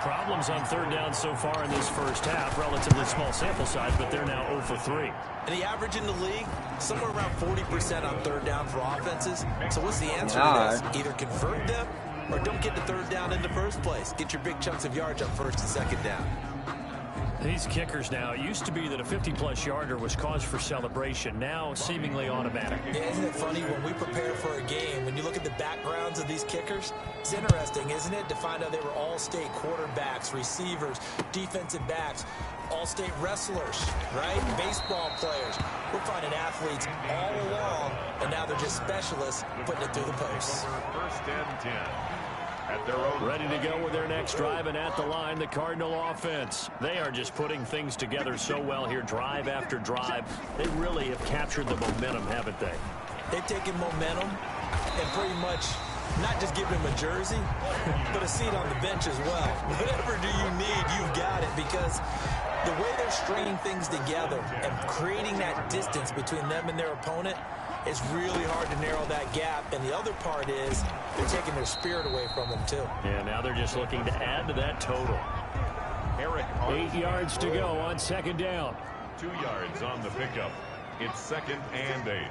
Speaker 3: Problems on 3rd down so far in this first half. Relatively small sample size, but they're now 0 for 3.
Speaker 4: And the average in the league, somewhere around 40% on 3rd down for offenses. So what's the answer to this? Either convert them or don't get to 3rd down in the first place. Get your big chunks of yards on 1st and 2nd down.
Speaker 3: These kickers now, it used to be that a 50-plus yarder was cause for celebration. Now seemingly automatic.
Speaker 4: Yeah, isn't it funny when we prepare for a game, when you look at the backgrounds of these kickers, it's interesting, isn't it, to find out they were all-state quarterbacks, receivers, defensive backs, all-state wrestlers, right? Baseball players. We're finding athletes all along, and now they're just specialists putting it through the posts.
Speaker 2: 1st and 10. At their own.
Speaker 3: Ready to go with their next drive, and at the line, the Cardinal offense. They are just putting things together so well here, drive after drive. They really have captured the momentum, haven't they?
Speaker 4: They've taken momentum and pretty much not just given him a jersey, but a seat on the bench as well. Whatever do you need, you've got it, because the way they're stringing things together and creating that distance between them and their opponent, it's really hard to narrow that gap. And the other part is they're taking their spirit away from them, too.
Speaker 3: Yeah, now they're just looking to add to that total. 8 yards to go on 2nd down.
Speaker 2: 2 yards on the pickup. It's 2nd and 8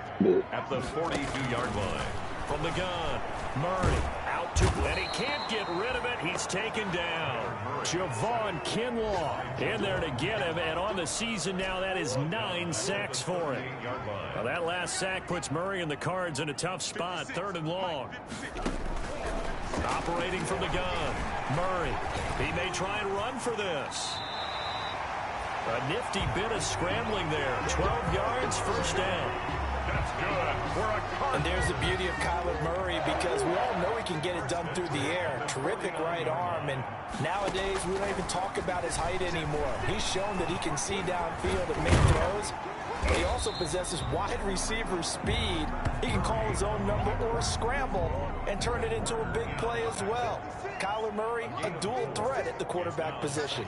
Speaker 2: at the 42-yard line.
Speaker 3: From the gun, Murray out to, and he can't get rid of it. He's taken down. Javon Kinlaw in there to get him, and on the season now, that is 9 sacks for him. Now that last sack puts Murray and the Cards in a tough spot, 3rd and long. Operating from the gun, Murray. He may try and run for this. A nifty bit of scrambling there. 12 yards, 1st down.
Speaker 2: That's good.
Speaker 4: And there's the beauty of Kyler Murray, because we all know he can get it done through the air. Terrific right arm, and nowadays we don't even talk about his height anymore. He's shown that he can see downfield and make throws. But he also possesses wide receiver speed. He can call his own number or a scramble and turn it into a big play as well. Kyler Murray, a dual threat at the quarterback position.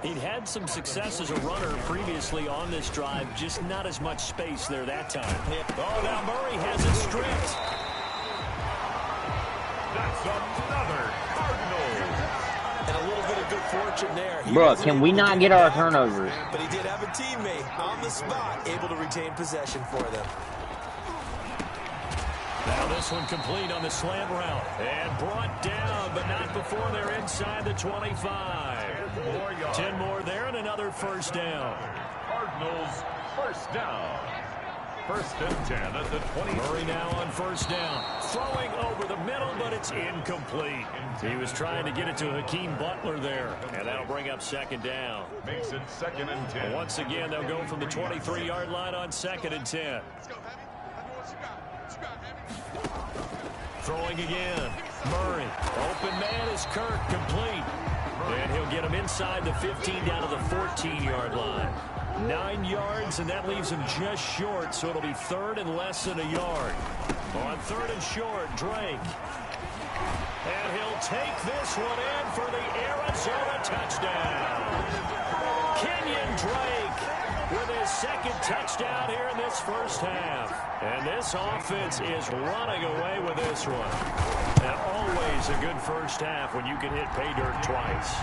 Speaker 3: He'd had some success as a runner previously on this drive, just not as much space there that time. Oh, now Murray has it stripped.
Speaker 2: That's another Cardinal.
Speaker 4: And a little bit of good fortune there.
Speaker 5: Bro, can we not get our turnovers?
Speaker 4: But he did have a teammate on the spot, able to retain possession for them.
Speaker 3: Now this one complete on the slant route. And brought down, but not before they're inside the 25. 10 more there and another 1st down.
Speaker 2: Cardinals 1st down. 1st and 10 at the 20.
Speaker 3: Murray now on 1st down. Throwing over the middle, but it's incomplete. He was trying to get it to Hakeem Butler there. And that'll bring up 2nd down.
Speaker 2: Makes it 2nd and 10.
Speaker 3: Once again, they'll go from the 23-yard line on 2nd and 10. Throwing again. Murray. Open man is Kirk, complete. And he'll get him inside the 15 down to the 14-yard line. 9 yards, and that leaves him just short, so it'll be 3rd and less than a yard. On 3rd and short, Drake. And he'll take this one in for the Arizona touchdown. Kenyon Drake with his 2nd touchdown here in this first half. And this offense is running away with this one. And always a good first half when you can hit pay dirt twice.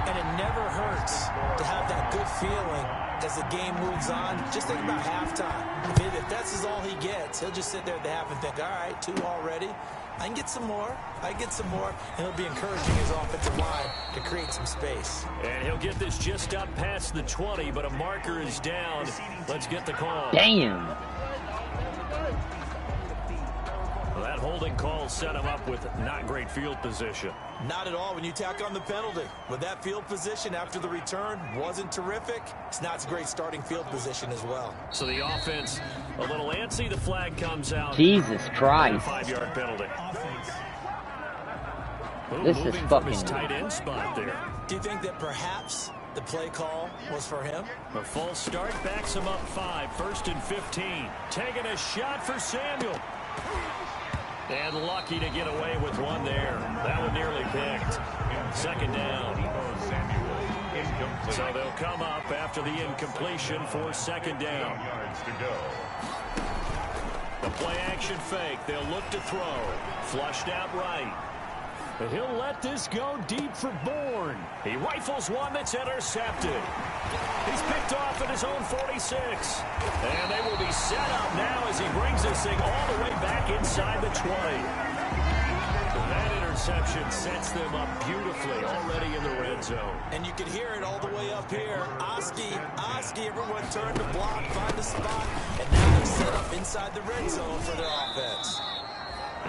Speaker 4: And it never hurts to have that good feeling as the game moves on. Just think about halftime. If that's all he gets, he'll just sit there at the half and think, all right, 2 already. I can get some more. I get some more. And he'll be encouraging his offensive line to create some space.
Speaker 3: And he'll get this just up past the 20, but a marker is down. Let's get the call.
Speaker 5: Damn.
Speaker 3: Well, that holding call set him up with not great field position.
Speaker 4: Not at all when you tack on the penalty. With that field position after the return wasn't terrific. It's not a great starting field position as well.
Speaker 3: So the offense a little antsy. The flag comes out.
Speaker 5: Jesus Christ.
Speaker 3: 5-yard penalty.
Speaker 5: This is
Speaker 3: Moving from
Speaker 5: fucking
Speaker 3: his tight end spot there.
Speaker 4: Do you think that perhaps the play call was for him?
Speaker 3: A false start backs him up 5. 1st and 15. Taking a shot for Samuel. And lucky to get away with one there. That one nearly picked. 2nd down. So they'll come up after the incompletion for 2nd down. The play action fake. They'll look to throw. Flushed out right. But he'll let this go deep for Bourne. He rifles one that's intercepted. He's picked off at his own 46. And they will be set up now as he brings this thing all the way back inside the 20. That interception sets them up beautifully already in the red zone.
Speaker 4: And you can hear it all the way up here. Oski, everyone turned to block, find a spot, and now they're set up inside the red zone for their offense.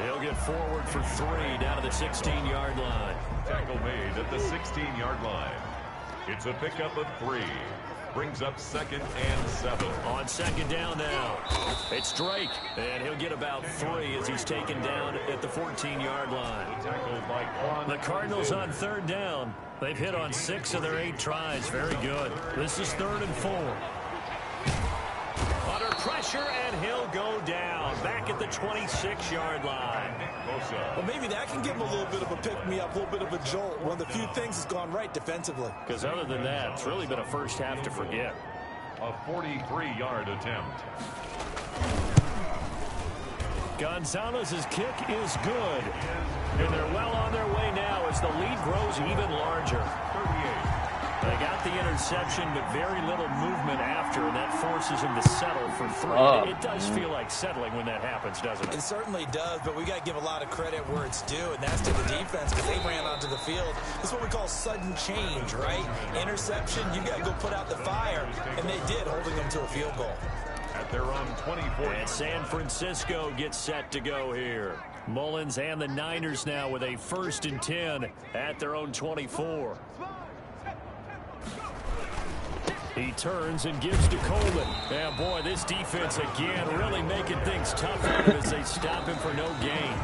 Speaker 3: He'll get forward for 3 down to the 16-yard line.
Speaker 2: Tackle made at the 16-yard line. It's a pickup of 3. Brings up 2nd and 7.
Speaker 3: On 2nd down now. It's Drake, and he'll get about 3 as he's taken down at the 14-yard line.
Speaker 2: Tackled by Quan.
Speaker 3: The Cardinals on 3rd down. They've hit on 6 of their 8 tries. Very good. This is 3rd and 4. Under pressure, and he'll go down. Back at the 26-yard line.
Speaker 4: Well, maybe that can give him a little bit of a pick-me-up, a little bit of a jolt. One of the few things that's gone right defensively.
Speaker 3: Because other than that, it's really been a first half to forget.
Speaker 2: A 43-yard attempt.
Speaker 3: Gonzalez's kick is good. And they're well on their way now as the lead grows even larger.
Speaker 2: 38.
Speaker 3: They got the interception, but very little movement after, and that forces him to settle for 3. It does feel like settling when that happens, doesn't it?
Speaker 4: It certainly does, but we got to give a lot of credit where it's due, and that's to the defense because they ran onto the field. This is what we call sudden change, right? Interception, you got to go put out the fire, and they did, holding them to a field goal.
Speaker 2: At their own 24.
Speaker 3: And San Francisco gets set to go here. Mullins and the Niners now with a 1st and 10 at their own 24. He turns and gives to Coleman. Yeah, boy, this defense again really making things tough for him as they stop him for no gain.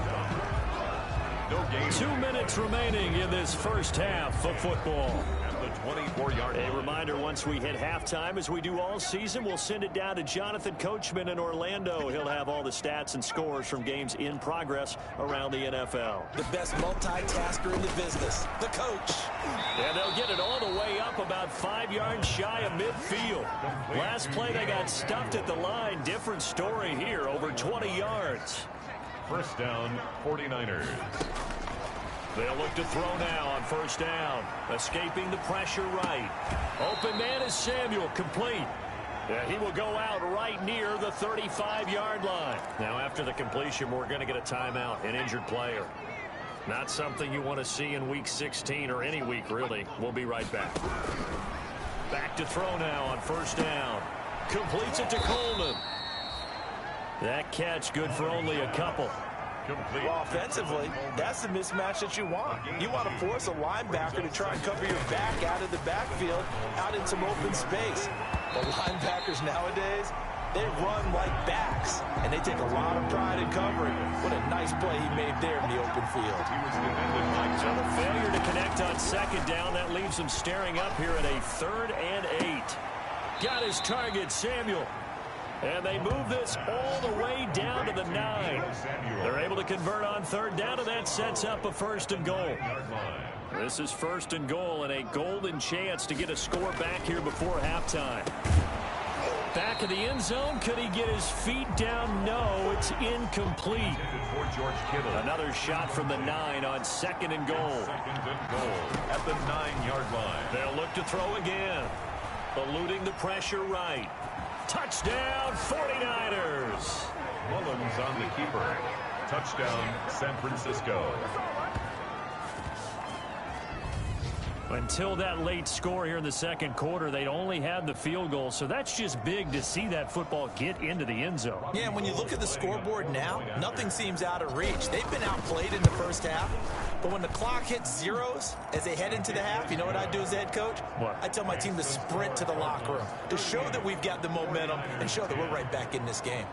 Speaker 3: 2 minutes remaining in this first half of football.
Speaker 2: At the 24-yard line.
Speaker 3: A reminder, once we hit halftime, as we do all season, we'll send it down to Jonathan Coachman in Orlando. He'll have all the stats and scores from games in progress around the NFL.
Speaker 4: The best multitasker in the business, the coach.
Speaker 3: And they'll get it all the way up about 5 yards shy of midfield. Last play, they got stuffed at the line. Different story here, over 20 yards.
Speaker 2: 1st down, 49ers.
Speaker 3: They'll look to throw now on 1st down. Escaping the pressure right. Open man is Samuel, complete. He will go out right near the 35-yard line. Now, after the completion, we're going to get a timeout, an injured player. Not something you want to see in Week 16 or any week, really. We'll be right back. Back to throw now on 1st down. Completes it to Coleman. That catch good for only a couple.
Speaker 4: Well, offensively, that's the mismatch that you want. You want to force a linebacker to try and cover your back out of the backfield, out in some open space. The linebackers nowadays, they run like backs, and they take a lot of pride in covering. What a nice play he made there in the open field.
Speaker 3: So the failure to connect on 2nd down, that leaves him staring up here at a 3rd and 8. Got his target, Samuel. And they move this all the way down to the 9. They're able to convert on 3rd down, and that sets up a 1st and goal. This is 1st and goal and a golden chance to get a score back here before halftime. Back of the end zone. Could he get his feet down? No, it's incomplete. Another shot from the 9 on 2nd and goal.
Speaker 2: At the 9-yard line.
Speaker 3: They'll look to throw again. Eluding the pressure right. Touchdown, 49ers.
Speaker 2: Mullins on the keeper. Touchdown, San Francisco.
Speaker 3: Until that late score here in the second quarter, they'd only had the field goal, so that's just big to see that football get into the end zone.
Speaker 4: Yeah, and when you look at the scoreboard now, nothing seems out of reach. They've been outplayed in the first half, but when the clock hits zeros as they head into the half, you know what I do as head coach?
Speaker 3: What?
Speaker 4: I tell my team to sprint to the locker room to show that we've got the momentum and show that we're right back in this game.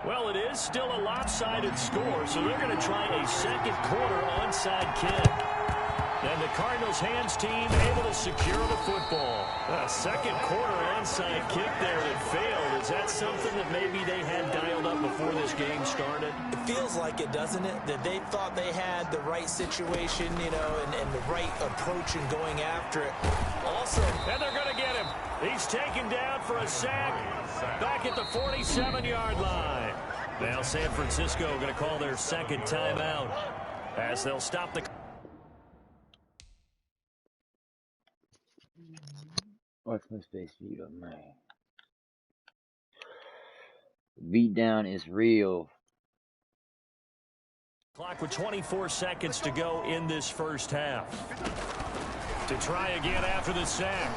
Speaker 3: Well, it is still a lopsided score, so they're going to try a second quarter onside kick. And the Cardinals' hands team able to secure the football. A second quarter onside kick there that failed. Is that something that maybe they had dialed up before this game started?
Speaker 4: It feels like it, doesn't it? That they thought they had the right situation, you know, and the right approach in going after it. Also,
Speaker 3: and they're going to get him. He's taken down for a sack back at the 47-yard line. Now San Francisco going to call their second timeout as they'll stop the...
Speaker 5: Watch my space view on my beat down is real.
Speaker 3: Clock with 24 seconds to go in this first half. To try again after the sack.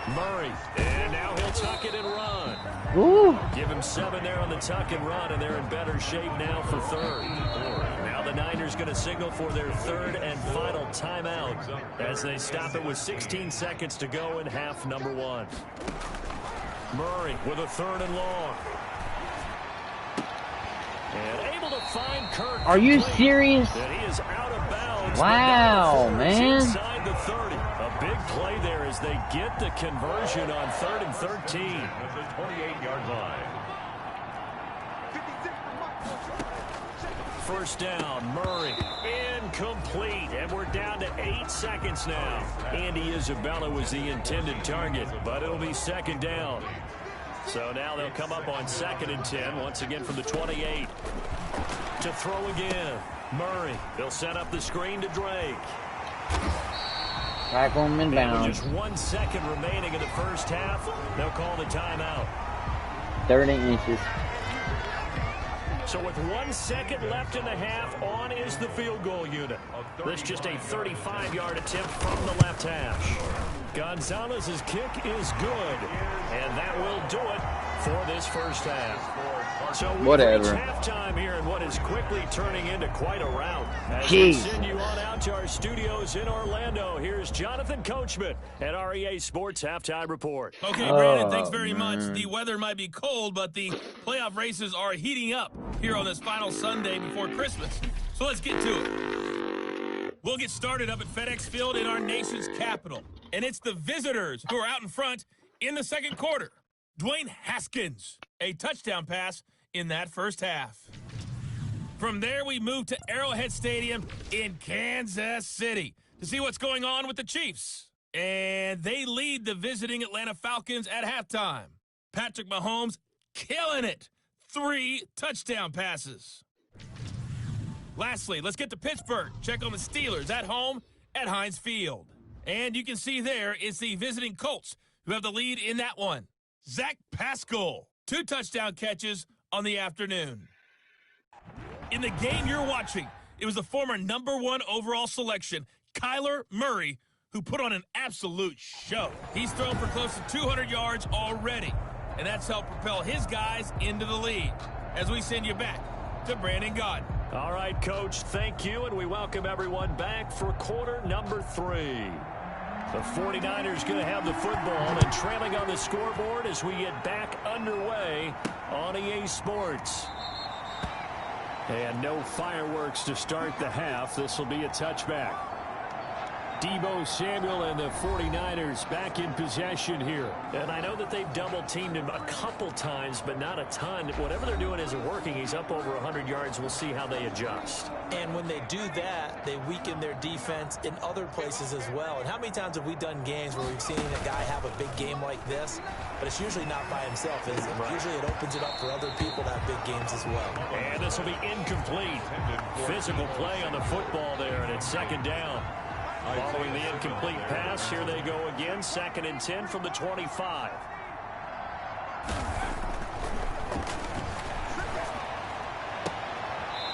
Speaker 3: Murray, and now he'll tuck it and run.
Speaker 5: Ooh.
Speaker 3: Give him 7 there on the tuck and run, and they're in better shape now for third. Now the Niners going to signal for their third and final timeout as they stop it with 16 seconds to go in half number 1. Murray with a 3rd and long. And able to find Kirk.
Speaker 5: Are you serious?
Speaker 3: And he is out of bounds.
Speaker 5: Wow, man.
Speaker 3: Inside the 30. A big play there as they get the conversion on 3rd and 13.
Speaker 2: At the 28-yard line.
Speaker 3: First down, Murray, incomplete, and we're down to 8 seconds now. Andy Isabella was the intended target, but it'll be second down. So now they'll come up on 2nd and 10, once again from the 28. To throw again, Murray. They'll set up the screen to Drake.
Speaker 5: Tackle him inbound.
Speaker 3: With just 1 second remaining in the first half, they'll call the timeout.
Speaker 5: 30 inches.
Speaker 3: So with 1 second left in the half, on is the field goal unit. That's just a 35-yard attempt from the left hash. Gonzalez's kick is good, and that will do it for this first half. So we've reached halftime here in what is quickly turning into quite a rout. As we send you on out to our studios in Orlando, here's Jonathan Coachman at REA Sports Halftime Report.
Speaker 7: Okay, Brandon, thanks very much. The weather might be cold, but the playoff races are heating up here on this final Sunday before Christmas. So let's get to it. We'll get started up at FedEx Field in our nation's capital. And it's the visitors who are out in front in the second quarter. Dwayne Haskins, a touchdown pass in that first half. From there, we move to Arrowhead Stadium in Kansas City to see what's going on with the Chiefs. And they lead the visiting Atlanta Falcons at halftime. Patrick Mahomes killing it. 3 touchdown passes. Lastly, let's get to Pittsburgh. Check on the Steelers at home at Heinz Field. And you can see there it's the visiting Colts who have the lead in that one. Zach Pascal, 2 touchdown catches on the afternoon. In the game you're watching, it was the former #1 overall selection, Kyler Murray, who put on an absolute show. He's thrown for close to 200 yards already, and that's helped propel his guys into the lead. As we send you back to Brandon Gaudin.
Speaker 3: All right, Coach, thank you, and we welcome everyone back for quarter number 3. The 49ers going to have the football and trailing on the scoreboard as we get back underway on EA Sports. And no fireworks to start the half. This will be a touchback. Deebo Samuel and the 49ers back in possession here. And I know that they've double-teamed him a couple times, but not a ton. Whatever they're doing isn't working. He's up over 100 yards. We'll see how they adjust.
Speaker 4: And when they do that, they weaken their defense in other places as well. And how many times have we done games where we've seen a guy have a big game like this, but it's usually not by himself, is it? Right. Usually it opens it up for other people to have big games as well.
Speaker 3: And this will be incomplete. Physical play on the football there, and it's second down. Following the incomplete pass, here they go again. 2nd and 10 from the 25.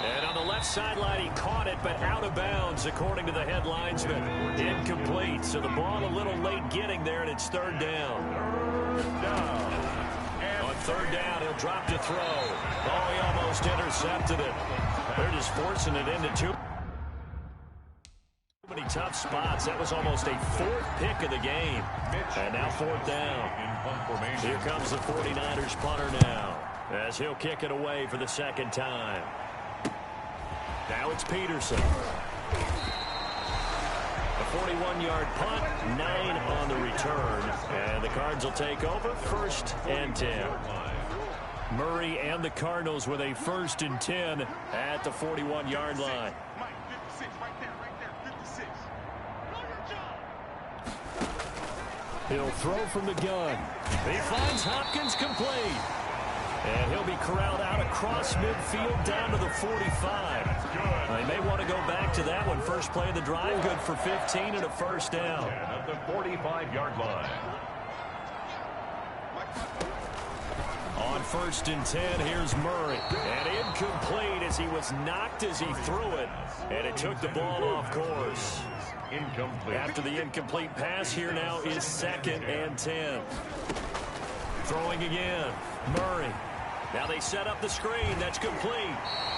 Speaker 3: And on the left sideline, he caught it, but out of bounds, according to the head linesman. Incomplete, so the ball a little late getting there, and it's 3rd down. On 3rd down, he'll drop to throw. Oh, he almost intercepted it. They're just forcing it into too many tough spots. That was almost a 4th pick of the game. And now 4th down. Here comes the 49ers punter now, as he'll kick it away for the 2nd time. Now it's Peterson. A 41-yard punt, 9 on the return. And the Cards will take over, 1st and 10. Murray and the Cardinals with a 1st and 10 at the 41-yard line. He'll throw from the gun. He finds Hopkins complete. And he'll be corralled out across midfield down to the 45. They may want to go back to that one. First play of the drive, good for 15 and a 1st down.
Speaker 2: At the 45-yard line.
Speaker 3: On 1st and 10, here's Murray. And incomplete as he was knocked as he threw it. And it took the ball off course.
Speaker 2: Incomplete.
Speaker 3: After the incomplete pass, here now is 2nd and 10. Throwing again. Murray. Now they set up the screen. That's complete.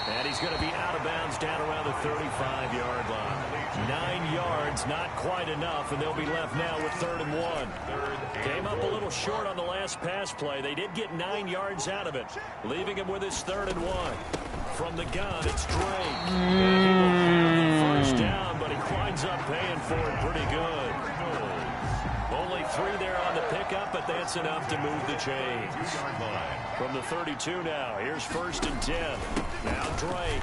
Speaker 3: And he's going to be out of bounds down around the 35-yard line. 9 yards, not quite enough, and they'll be left now with 3rd and 1. Came up a little short on the last pass play. They did get 9 yards out of it, leaving him with his 3rd and 1. From the gun, it's Drake. And he will have the 1st down, but he winds up paying for it pretty good. Only 3 there on the pickup, but that's enough to move the chains. From the 32 now, here's 1st and 10. Now Drake.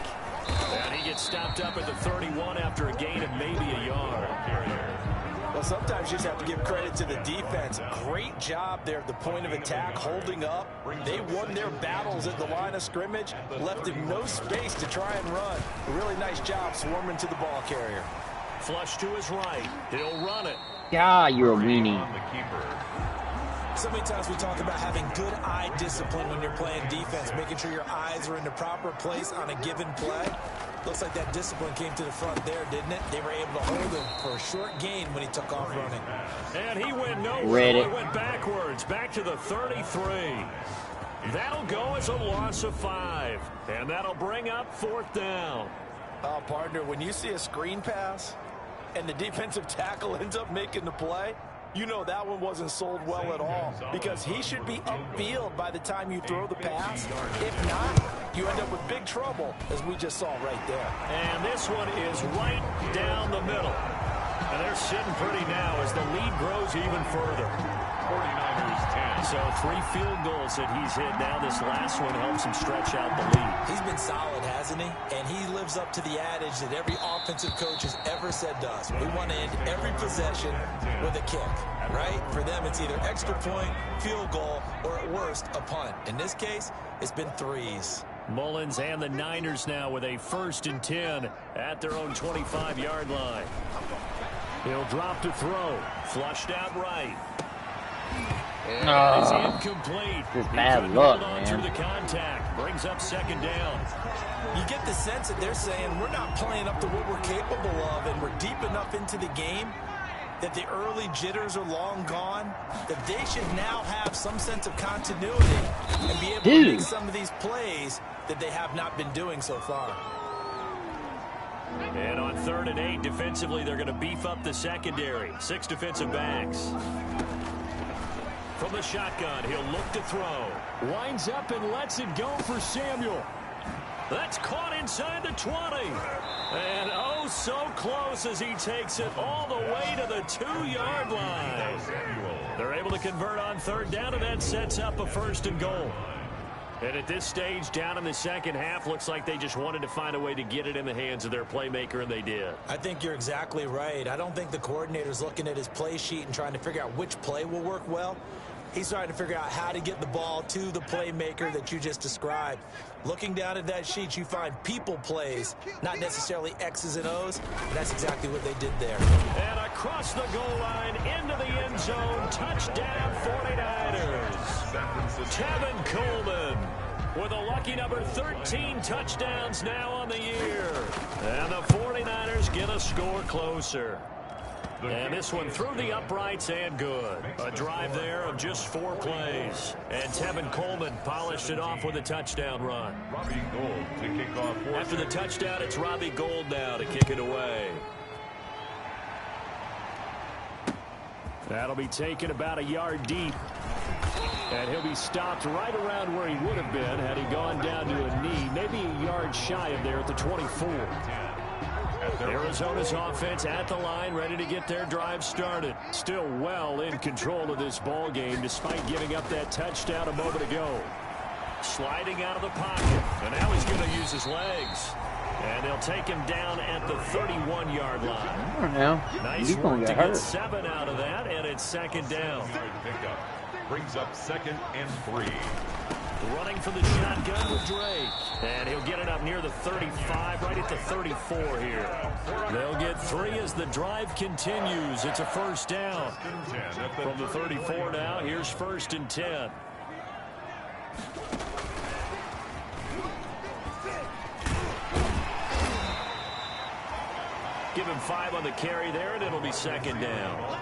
Speaker 3: And he gets stopped up at the 31 after a gain of maybe a yard.
Speaker 4: Well, sometimes you just have to give credit to the defense. Great job there at the point of attack, holding up. They won their battles at the line of scrimmage, left him no space to try and run. A really nice job swarming to the ball carrier.
Speaker 3: Flush to his right. He'll run it.
Speaker 5: Yeah, you're a weenie.
Speaker 4: So many times we talk about having good eye discipline when you're playing defense, making sure your eyes are in the proper place on a given play. Looks like that discipline came to the front there, didn't it? They were able to hold him for a short gain when he took off running.
Speaker 3: And he went nowhere. He went backwards, back to the 33. That'll go as a loss of 5. And that'll bring up 4th down.
Speaker 4: Oh, partner, when you see a screen pass and the defensive tackle ends up making the play, you know that one wasn't sold well at all, because he should be upfield by the time you throw the pass. If not, you end up with big trouble, as we just saw right there.
Speaker 3: And this one is right down the middle. And they're sitting pretty now as the lead grows even further.
Speaker 2: 49ers 10.
Speaker 3: So 3 field goals that he's hit now. This last one helps him stretch out the lead.
Speaker 4: He's been solid, hasn't he? And he lives up to the adage that every offensive coach has ever said to us. We want to end every possession with a kick, right? For them, it's either extra point, field goal, or at worst, a punt. In this case, it's been 3s.
Speaker 3: Mullins and the Niners now with a 1st and 10 at their own 25-yard line. He'll drop to throw. Flushed out right. And it's incomplete.
Speaker 5: Just bad luck, man.
Speaker 3: Through the contact. Brings up 2nd down.
Speaker 4: You get the sense that they're saying we're not playing up to what we're capable of, and we're deep enough into the game that the early jitters are long gone, that they should now have some sense of continuity and be able to make some of these plays that they have not been doing so far.
Speaker 3: And on 3rd and 8, defensively, they're going to beef up the secondary. 6 defensive backs. From the shotgun, he'll look to throw. Winds up and lets it go for Samuel. That's caught inside the 20. And oh, so close as he takes it all the way to the 2-yard line. They're able to convert on third down, and that sets up a 1st and goal. And at this stage, down in the second half, looks like they just wanted to find a way to get it in the hands of their playmaker, and they did.
Speaker 4: I think you're exactly right. I don't think the coordinator's looking at his play sheet and trying to figure out which play will work well. He's trying to figure out how to get the ball to the playmaker that you just described. Looking down at that sheet, you find people plays, not necessarily X's and O's. And that's exactly what they did there.
Speaker 3: And across the goal line, into the end zone, touchdown 49ers. Tevin Coleman with a lucky number 13 touchdowns now on the year. And the 49ers get a score closer. And this one through the uprights and good. A drive there of just 4 plays. And Tevin Coleman polished it off with a touchdown run.
Speaker 2: Robbie Gould to kick off.
Speaker 3: After the touchdown, it's Robbie Gould now to kick it away. That'll be taken about a yard deep. And he'll be stopped right around where he would have been had he gone down to a knee, maybe a yard shy of there at the 24. Arizona's offense at the line, ready to get their drive started. Still well in control of this ball game, despite giving up that touchdown a moment ago. Sliding out of the pocket, and now he's going to use his legs. And they'll take him down at the 31-yard line. Nice work to get 7 out of that, and it's 2nd down.
Speaker 2: Pickup brings up 2nd and 3.
Speaker 3: Running for the shotgun with Drake. And he'll get it up near the 35, right at the 34 here. They'll get 3 as the drive continues. It's a 1st down. From the 34 now, here's 1st and 10. Give him 5 on the carry there, and it'll be 2nd down.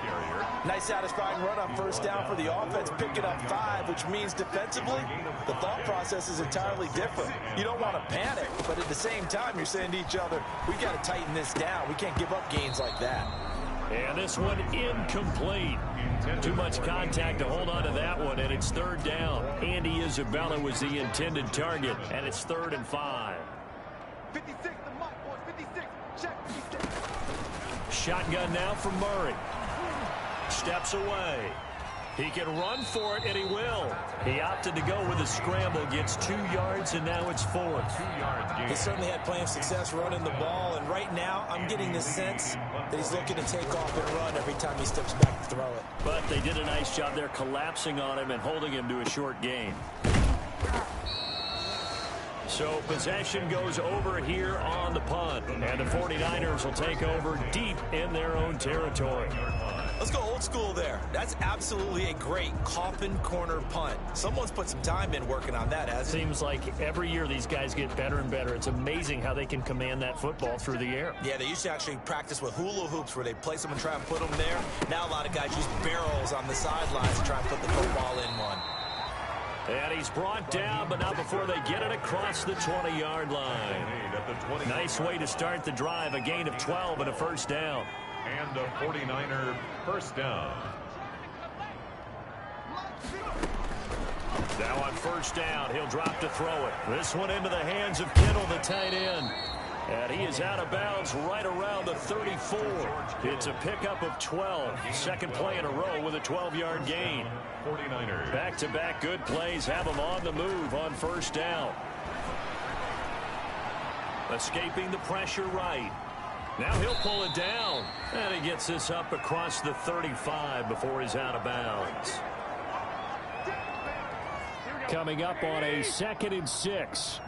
Speaker 4: Nice satisfying run on 1st down for the offense, picking up 5, which means defensively, the thought process is entirely different. You don't want to panic, but at the same time, you're saying to each other, we've got to tighten this down. We can't give up gains like that.
Speaker 3: And this one incomplete. Too much contact to hold on to that one, and it's 3rd down. Andy Isabella was the intended target, and it's 3rd and 5.
Speaker 8: 56, the mark, boys, 56, check 56.
Speaker 3: Shotgun now from Murray. Steps away. He can run for it, and he will. He opted to go with a scramble, gets 2 yards, and now it's 4.
Speaker 2: 2 yards gain.
Speaker 4: He certainly had plenty of success running the ball, and right now I'm getting the sense that he's looking to take off and run every time he steps back to throw it.
Speaker 3: But they did a nice job there collapsing on him and holding him to a short gain. So possession goes over here on the punt, and the 49ers will take over deep in their own territory.
Speaker 4: Let's go old school there. That's absolutely a great coffin corner punt. Someone's put some time in working on that, hasn't it?
Speaker 3: Seems like every year these guys get better and better. It's amazing how they can command that football through the air.
Speaker 4: Yeah, they used to actually practice with hula hoops where they place them and try and put them there. Now a lot of guys use barrels on the sidelines to try and put the football in one.
Speaker 3: And he's brought down, but not before they get it across the 20-yard line. Nice way to start the drive, a gain of 12 and a 1st down.
Speaker 2: And a 49er 1st down.
Speaker 3: Now on 1st down, he'll drop to throw it. This one into the hands of Kittle, the tight end. And he is out of bounds right around the 34. It's a pickup of 12. 2nd play in a row with a 12-yard gain.
Speaker 2: 49ers.
Speaker 3: Back-to-back good plays have him on the move on 1st down. Escaping the pressure right. Now he'll pull it down. And he gets this up across the 35 before he's out of bounds. Coming up on a 2nd and 6.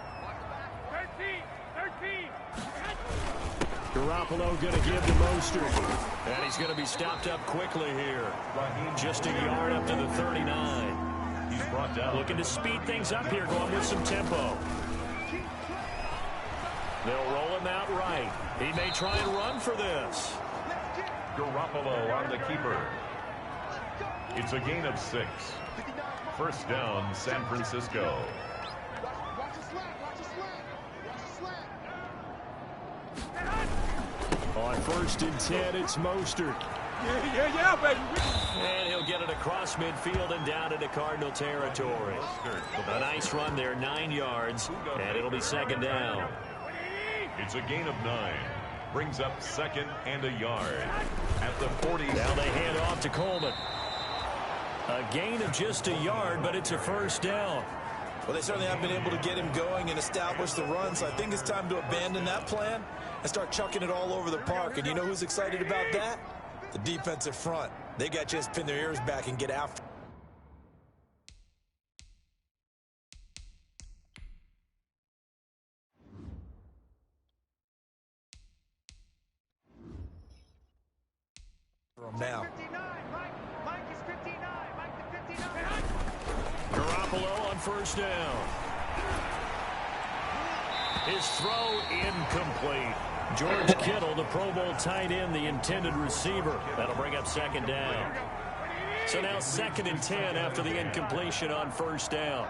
Speaker 3: Garoppolo going to give to Mostert. And he's going to be stopped up quickly here. Just a yard up to the 39.
Speaker 2: He's brought down.
Speaker 3: Looking to speed things up here, going with some tempo. They'll roll him out right. He may try and run for this.
Speaker 2: Garoppolo on the keeper. It's a gain of 6. 1st down, San Francisco.
Speaker 3: On 1st and 10, it's Mostert.
Speaker 8: Yeah, baby.
Speaker 3: And he'll get it across midfield and down into Cardinal territory. A nice run there, 9 yards, and it'll be second down.
Speaker 2: It's a gain of 9. Brings up second and a yard. At the 40.
Speaker 3: Now they hand off to Coleman. A gain of just a yard, but it's a first down.
Speaker 4: Well, they certainly have been able to get him going and establish the run, so I think it's time to abandon that plan and start chucking it all over the park. And you know who's excited about that? The defensive front. They got to just pin their ears back and get after. Now.
Speaker 8: Mike is 59. Mike the 59.
Speaker 3: Garoppolo on first down. His throw incomplete. George Kittle, the Pro Bowl tight end, the intended receiver. That'll bring up second down. So now second and 10 after the incompletion on first down.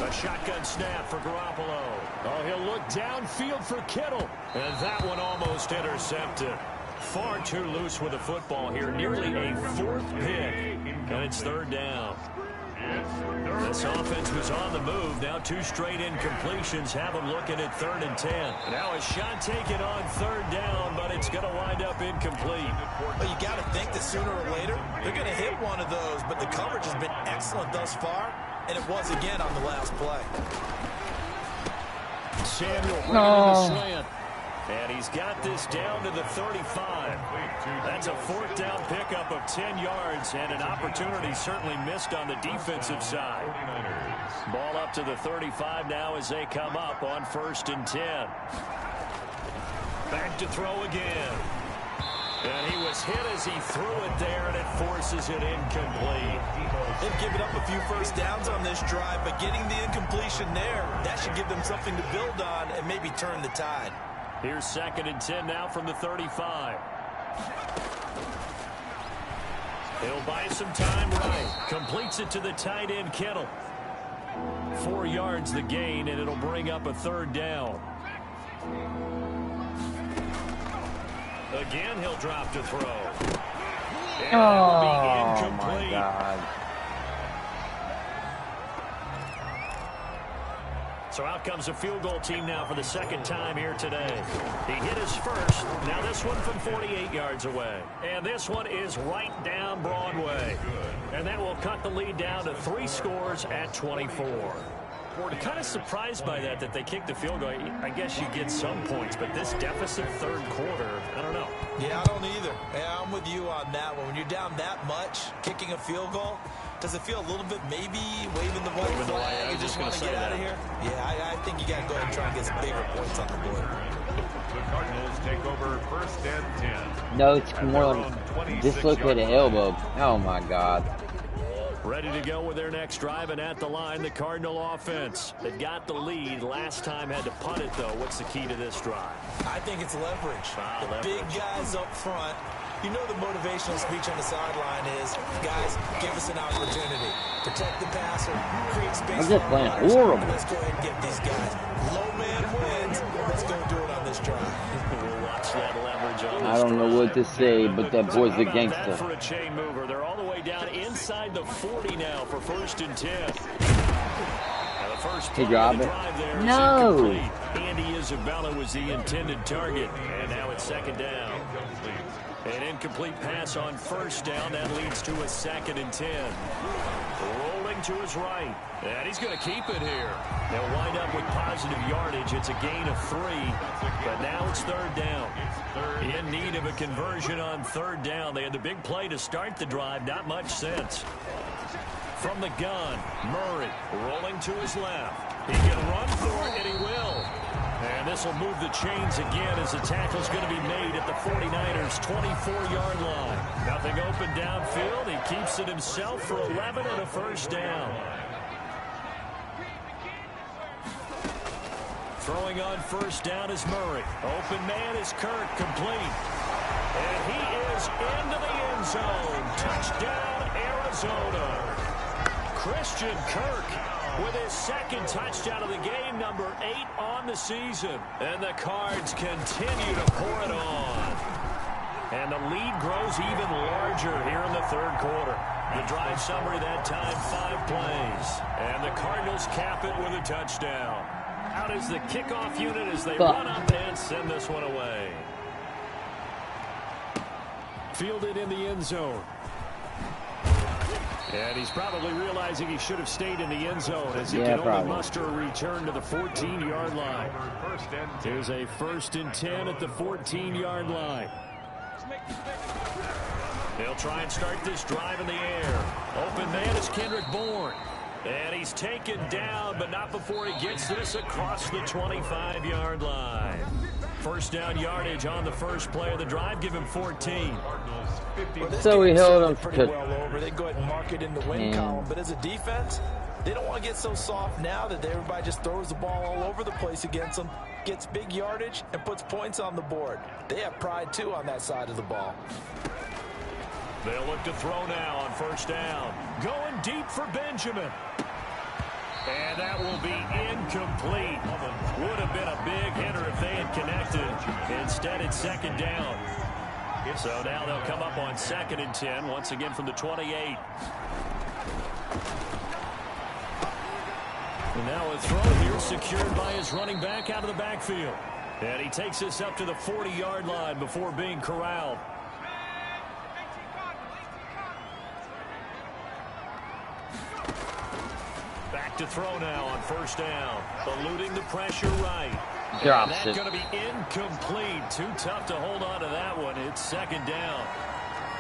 Speaker 3: A shotgun snap for Garoppolo. Oh, he'll look downfield for Kittle. And that one almost intercepted. Far too loose with the football here. Nearly a 4th pick. And it's third down. This offense was on the move. Now 2 straight incompletions have them looking at third and 10. Now a shot taken on third down, but it's going to wind up incomplete.
Speaker 4: Well, you got to think that sooner or later they're going to hit one of those, but the coverage has been excellent thus far, and it was again on the last play.
Speaker 3: Samuel bringing in the slant. And he's got this down to the 35. That's a 4th down pickup of 10 yards and an opportunity certainly missed on the defensive side. Ball up to the 35 now as they come up on first and 10. Back to throw again. And he was hit as he threw it there, and it forces it incomplete.
Speaker 4: They've given up a few first downs on this drive, but getting the incompletion there, that should give them something to build on and maybe turn the tide.
Speaker 3: Here's second and 10 now from the 35. He'll buy some time right. Completes it to the tight end, Kittle. 4 yards the gain, and it'll bring up a third down. Again, he'll drop to throw. And that'll be incomplete.
Speaker 5: My God.
Speaker 3: So out comes a field goal team now for the second time here today. He hit his first. Now this one from 48 yards away. And this one is right down Broadway. And that will cut the lead down to 3 scores at 24. I'm kind of surprised by that they kicked the field goal. I guess you get some points, but this deficit third quarter, I don't know.
Speaker 4: Yeah, I don't either. Yeah, I'm with you on that one. When you're down that much, kicking a field goal, does it feel a little bit maybe waving the white flag? You just want to get out of here? Yeah, I think you got to go ahead and try and get some bigger points on the board.
Speaker 2: The Cardinals take over first and 10.
Speaker 5: No, it's more like dislocated elbow. Oh, my God.
Speaker 3: Ready to go with their next drive, and at the line, the Cardinal offense. They've got the lead. Last time had to punt it, though. What's the key to this drive?
Speaker 4: I think it's leverage.
Speaker 3: Leverage.
Speaker 4: Big guys up front. You know the motivational speech on the sideline is, guys, give us an opportunity. Protect the passer, create space.
Speaker 5: I'm just
Speaker 4: for
Speaker 5: playing
Speaker 4: runners.
Speaker 5: horrible.
Speaker 4: Let's go ahead and get these guys. Low man wins. Let's go do it on this drive.
Speaker 3: We'll watch that leverage on
Speaker 5: I don't know what to say, but that boy's a gangster.
Speaker 3: For a chain mover. They're all the way down inside the 40 now for first and 10. Now the first play of the drive there is incomplete. Andy Isabella was the intended target, and now it's second down. An incomplete pass on first down. That leads to a second and 10. Rolling to his right. And he's going to keep it here. They'll wind up with positive yardage. It's a gain of 3. But now it's third down. In need of a conversion on third down. They had the big play to start the drive. Not much sense. From the gun, Murray rolling to his left. He can run for it, and he will. And this will move the chains again as the tackle's going to be made at the 49ers' 24-yard line. Nothing open downfield. He keeps it himself for 11 and a first down. Throwing on first down is Murray. Open man is Kirk, complete. And he is into the end zone. Touchdown, Arizona. Christian Kirk with his second touchdown of the game, number 8 on the season. And the Cards continue to pour it on. And the the lead grows even larger here in the third quarter. The drive summary that time, 5 plays. And the Cardinals cap it with a touchdown. Out is the kickoff unit as they run up and send this one away. Fielded in the end zone. And he's probably realizing he should have stayed in the end zone as he can only muster a return to the 14-yard line. Here's a 1st and 10 at the 14-yard line. They'll try and start this drive in the air. Open man is Kendrick Bourne. And he's taken down, but not before he gets this across the 25-yard line. First down yardage on the first play of the drive. Give him 14.
Speaker 5: So we held him
Speaker 4: pretty well over. They go ahead and mark it in the win column. But as a defense, they don't want to get so soft now that everybody just throws the ball all over the place against them, gets big yardage, and puts points on the board. They have pride, too, on that side of the ball.
Speaker 3: They'll look to throw now on first down. Going deep for Benjamin. And that will be incomplete. Would have been a big hitter if they had connected. Instead, it's 2nd down. So now they'll come up on 2nd and 10, once again from the 28. And now a throw here secured by his running back out of the backfield. And he takes this up to the 40-yard line before being corralled. Back to throw now on first down. Eluding the pressure right.
Speaker 5: Drops
Speaker 3: That's going to be incomplete. Too tough to hold on to that one. It's 2nd down.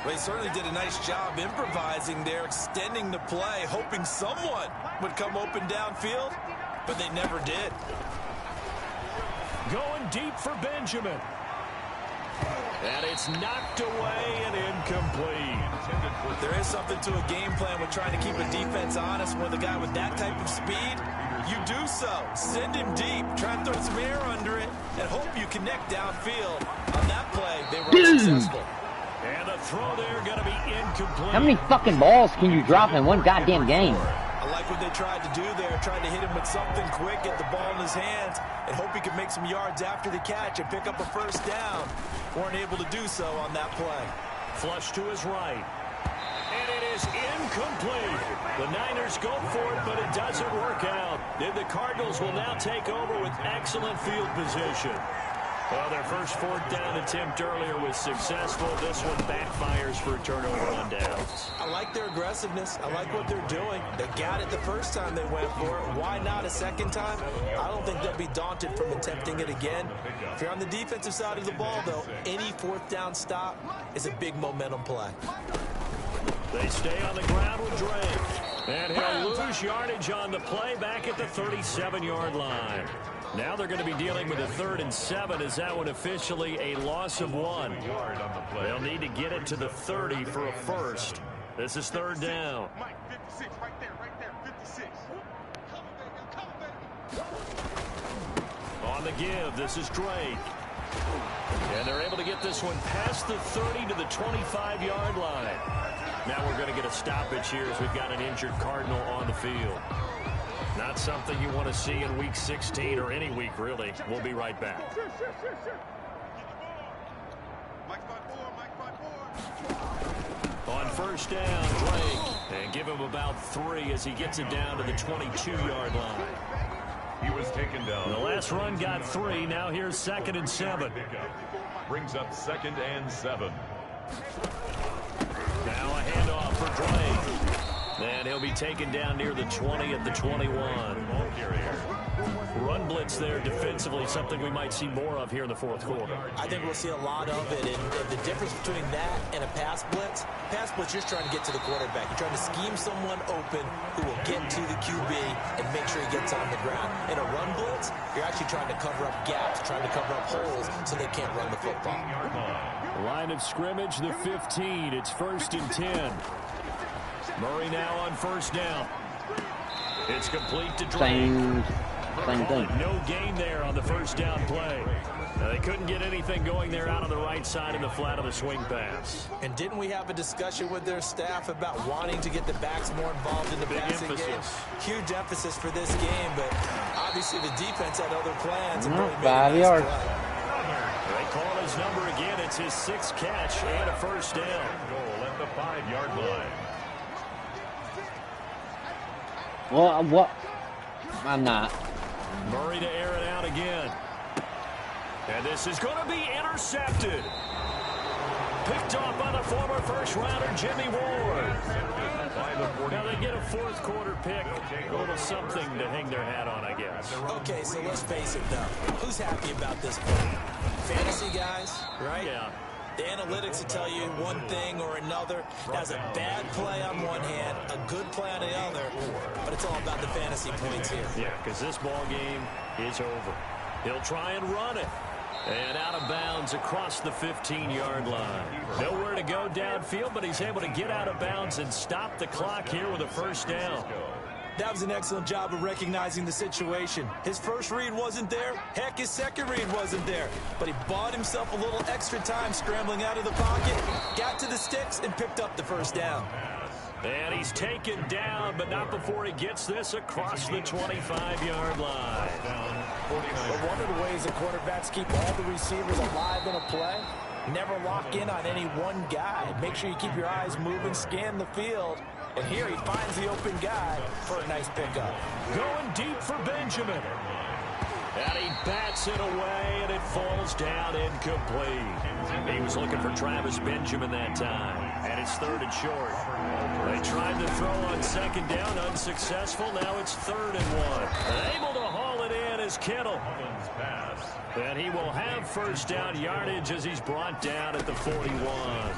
Speaker 4: They certainly did a nice job improvising there, extending the play, hoping someone would come open downfield, but they never did.
Speaker 3: Going deep for Benjamin. And it's knocked away and incomplete.
Speaker 4: There is something to a game plan with trying to keep a defense honest with a guy with that type of speed. You do so. Send him deep. Try and throw some air under it and hope you connect downfield. On that play, they were unsuccessful.
Speaker 3: And the throw there going to be incomplete.
Speaker 5: How many fucking balls can you drop in one goddamn game?
Speaker 4: I like what they tried to do there. Tried to hit him with something quick, get the ball in his hands, and hope he could make some yards after the catch and pick up a first down. Weren't able to do so on that play.
Speaker 3: Flush to his right. And it is incomplete. The Niners go for it, but it doesn't work out. And the Cardinals will now take over with excellent field position. Well, their first 4th down attempt earlier was successful. This one backfires for a turnover on downs.
Speaker 4: I like their aggressiveness. I like what they're doing. They got it the first time they went for it. Why not a second time? I don't think they'll be daunted from attempting it again. If you're on the defensive side of the ball, though, any 4th down stop is a big momentum play.
Speaker 3: They stay on the ground with Drake. And he'll lose yardage on the play back at the 37-yard line. Now they're going to be dealing with a 3rd and 7 as that one officially a loss of 1. They'll need to get it to the 30 for a first. This is 3rd down.
Speaker 8: Mike, 56, right there, 56.
Speaker 3: On the give, this is Drake. And they're able to get this one past the 30 to the 25-yard line. Now we're going to get a stoppage here as we've got an injured Cardinal on the field. Not something you want to see in Week 16 or any week, really. We'll be right back. On first down, Drake. And give him about 3 as he gets it down to the 22-yard line.
Speaker 2: He was taken down.
Speaker 3: The last run got 3. Now here's 2nd and 7.
Speaker 2: Brings up 2nd and 7.
Speaker 3: Now a handoff for Drake. And he'll be taken down near the 20 at the 21. Run blitz there defensively, something we might see more of here in the 4th quarter.
Speaker 4: I think we'll see a lot of it. And the difference between that and a pass blitz, you're just trying to get to the quarterback. You're trying to scheme someone open who will get to the QB and make sure he gets on the ground. In a run blitz, you're actually trying to cover up gaps, trying to cover up holes so they can't run the football.
Speaker 3: Line of scrimmage, the 15. It's 1st and 10. Murray now on first down. It's complete to Drake.
Speaker 5: Same thing.
Speaker 3: No gain there on the first down play. They couldn't get anything going there out on the right side in the flat of the swing pass.
Speaker 4: And didn't we have a discussion with their staff about wanting to get the backs more involved in the passing game? Huge emphasis for this game, but obviously the defense had other plans. And really
Speaker 5: 5 yards.
Speaker 3: They call his number again. It's his 6th catch and a first down.
Speaker 2: Goal at the 5-yard line.
Speaker 5: Well, what? I'm not.
Speaker 3: Murray to air it out again. And this is going to be intercepted. Picked off by the former first-rounder Jimmy Ward. Now they get a 4th quarter pick. A little something to hang their hat on, I guess.
Speaker 4: Okay, so let's face it, though. Who's happy about this play? Fantasy guys, right?
Speaker 3: Yeah.
Speaker 4: The analytics will tell you one thing or another. That's a bad play on one hand, a good play on the other, but it's all about the fantasy points here.
Speaker 3: Yeah, because this ball game is over. He'll try and run it. And out of bounds across the 15-yard line. Nowhere to go downfield, but he's able to get out of bounds and stop the clock here with a first down.
Speaker 4: That was an excellent job of recognizing the situation. His first read wasn't there. Heck, his second read wasn't there. But he bought himself a little extra time scrambling out of the pocket, got to the sticks, and picked up the first down.
Speaker 3: And he's taken down, but not before he gets this across the 25-yard line.
Speaker 4: But one of the ways the quarterbacks keep all the receivers alive in a play, never lock in on any one guy. Make sure you keep your eyes moving, scan the field. And here he finds the open guy for a nice pickup.
Speaker 3: Going deep for Benjamin. And he bats it away, and it falls down incomplete. He was looking for Travis Benjamin that time, and it's 3rd and short. They tried to throw on 2nd down, unsuccessful. Now it's 3rd and 1. Able to haul it in is Kittle. And he will have first down yardage as he's brought down at the 41.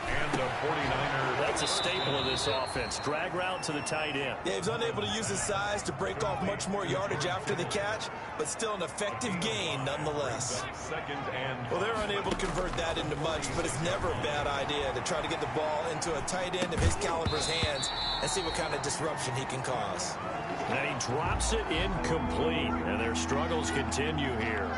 Speaker 2: And the 49ers.
Speaker 3: That's a staple of this offense. Drag route to the tight end.
Speaker 4: Yeah, he was unable to use his size to break off much more yardage after the catch, but still an effective gain nonetheless.
Speaker 2: 2nd and
Speaker 4: Well, they're unable to convert that into much, but it's never a bad idea to try to get the ball into a tight end of his caliber's hands and see what kind of disruption he can cause.
Speaker 3: And he drops it incomplete, and their struggles continue here.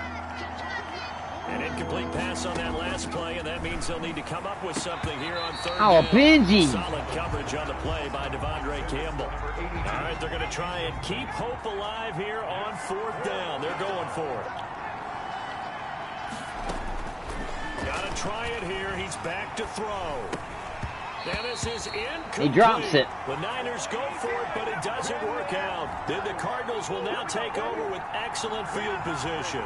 Speaker 3: An incomplete pass on that last play, and that means they'll need to come up with something here on 3rd
Speaker 5: Oh,
Speaker 3: down.
Speaker 5: Benji!
Speaker 3: Solid coverage on the play by Devondre Campbell. All right, they're going to try and keep hope alive here on 4th down. They're going for it. Got to try it here. He's back to throw. And this is incomplete.
Speaker 5: He drops it.
Speaker 3: The Niners go for it, but it doesn't work out. Then the Cardinals will now take over with excellent field position.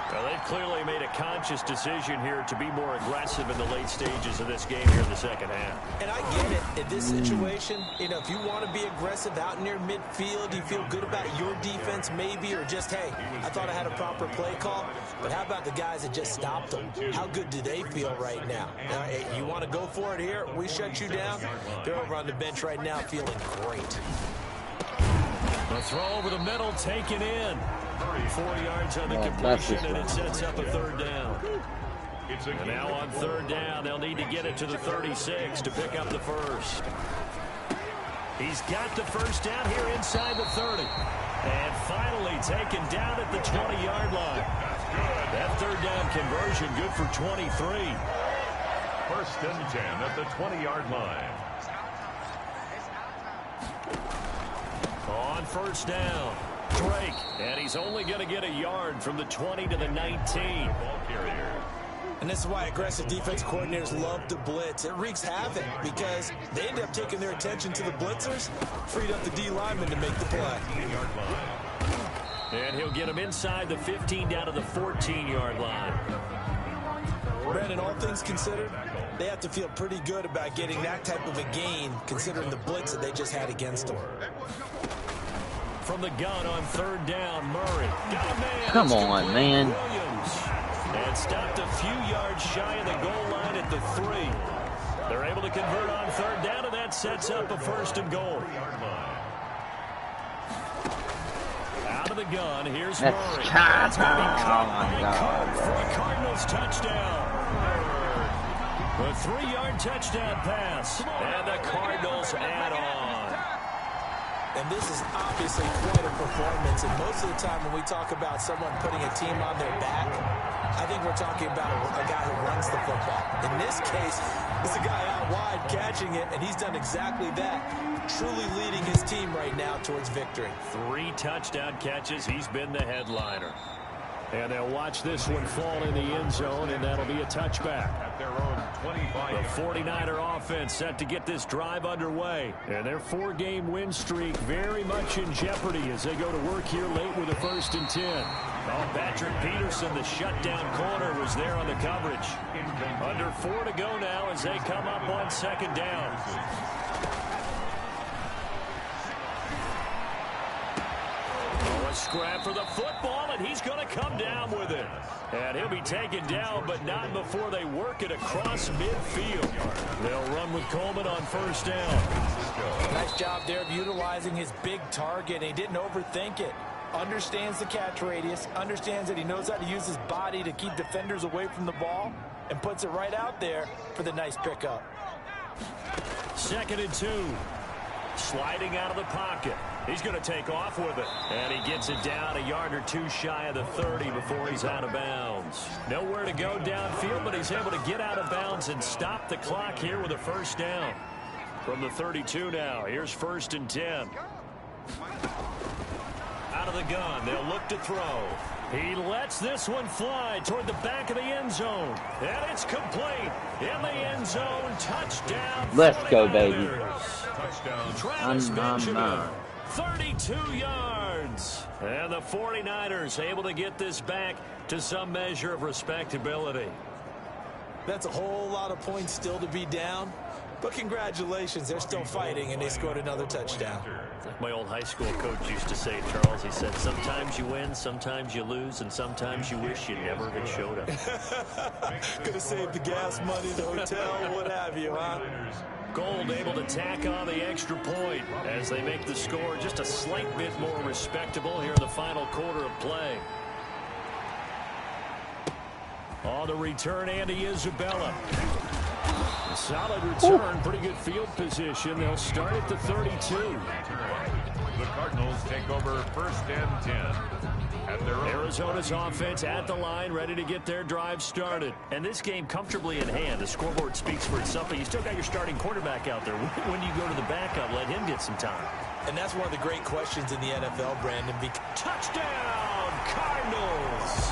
Speaker 3: Well, they've clearly made a conscious decision here to be more aggressive in the late stages of this game here in the 2nd half.
Speaker 4: And I get it. In this situation, you know, if you want to be aggressive out near midfield, you feel good about your defense maybe, or just, hey, I thought I had a proper play call. But how about the guys that just stopped them? How good do they feel right now? You want to go for it here? We shut you down? They're over on the bench right now feeling great.
Speaker 3: The throw over the middle taken in. 4 yards on the completion, and it sets up a 3rd down. And now on 3rd down, they'll need to get it to the 36 to pick up the first. He's got the first down here inside the 30. And finally taken down at the 20-yard line. That 3rd down conversion good for 23.
Speaker 2: 1st and 10 at the 20-yard line.
Speaker 3: On 1st down, Drake, and he's only going to get a yard from the 20 to the 19.
Speaker 2: Ball carrier.
Speaker 4: And this is why aggressive defense coordinators love to blitz. It wreaks havoc because they end up taking their attention to the blitzers, freed up the D lineman to make the play.
Speaker 3: And he'll get him inside the 15 down to the 14-yard line.
Speaker 4: Brandon, all things considered, they have to feel pretty good about getting that type of a gain considering the blitz that they just had against them.
Speaker 3: From the gun on 3rd down, Murray. Got a man.
Speaker 5: Come on, man.
Speaker 3: Williams. And stopped a few yards shy of the goal line at the 3. They're able to convert on 3rd down, and that sets up a 1st and goal. Out of the gun, here's Murray. That's going to be caught for a Cardinals touchdown. A 3-yard touchdown pass, and the Cardinals add on.
Speaker 4: And this is obviously quite a performance. And most of the time when we talk about someone putting a team on their back, I think we're talking about a guy who runs the football. In this case, it's a guy out wide catching it, and he's done exactly that, truly leading his team right now towards victory.
Speaker 3: 3 touchdown catches. He's been the headliner. And they'll watch this one fall in the end zone, and that'll be a touchback.
Speaker 2: At their own 25.
Speaker 3: The 49er offense set to get this drive underway. And their 4-game win streak very much in jeopardy as they go to work here late with a 1st and 10. Oh, Patrick Peterson, the shutdown corner, was there on the coverage. Under 4 to go now as they come up on 2nd down. A scrap for the football, and he's going to come down with it. And he'll be taken down, but not before they work it across midfield. They'll run with Coleman on 1st down.
Speaker 4: Nice job there of utilizing his big target. He didn't overthink it. Understands the catch radius, understands that he knows how to use his body to keep defenders away from the ball, and puts it right out there for the nice pickup.
Speaker 3: 2nd and 2. Sliding out of the pocket. He's going to take off with it. And he gets it down a yard or 2 shy of the 30 before he's out of bounds. Nowhere to go downfield, but he's able to get out of bounds and stop the clock here with a 1st down. From the 32 now, here's 1st and 10. Out of the gun, they'll look to throw. He lets this one fly toward the back of the end zone. And it's complete. In the end zone, touchdown.
Speaker 5: Let's go, baby.
Speaker 3: Touchdown. Travis Benjamin, 32 yards. And the 49ers able to get this back to some measure of respectability.
Speaker 4: That's a whole lot of points still to be down. But congratulations, they're still fighting, and they scored another touchdown.
Speaker 3: My old high school coach used to say, Charles, he said, sometimes you win, sometimes you lose, and sometimes you wish you never had showed up.
Speaker 4: Could have saved the gas money, the hotel, what have you, huh?
Speaker 3: Gold able to tack on the extra point as they make the score just a slight bit more respectable here in the final quarter of play. On the return, Andy Isabella. Solid return, pretty good field position. They'll start at the 32.
Speaker 2: The Cardinals take over 1st and 10. At their own.
Speaker 3: Arizona's offense at the line, ready to get their drive started. And this game comfortably in hand. The scoreboard speaks for itself, but you still got your starting quarterback out there. When you go to the backup, let him get some time.
Speaker 4: And that's one of the great questions in the NFL, Brandon.
Speaker 3: Touchdown, Cardinals!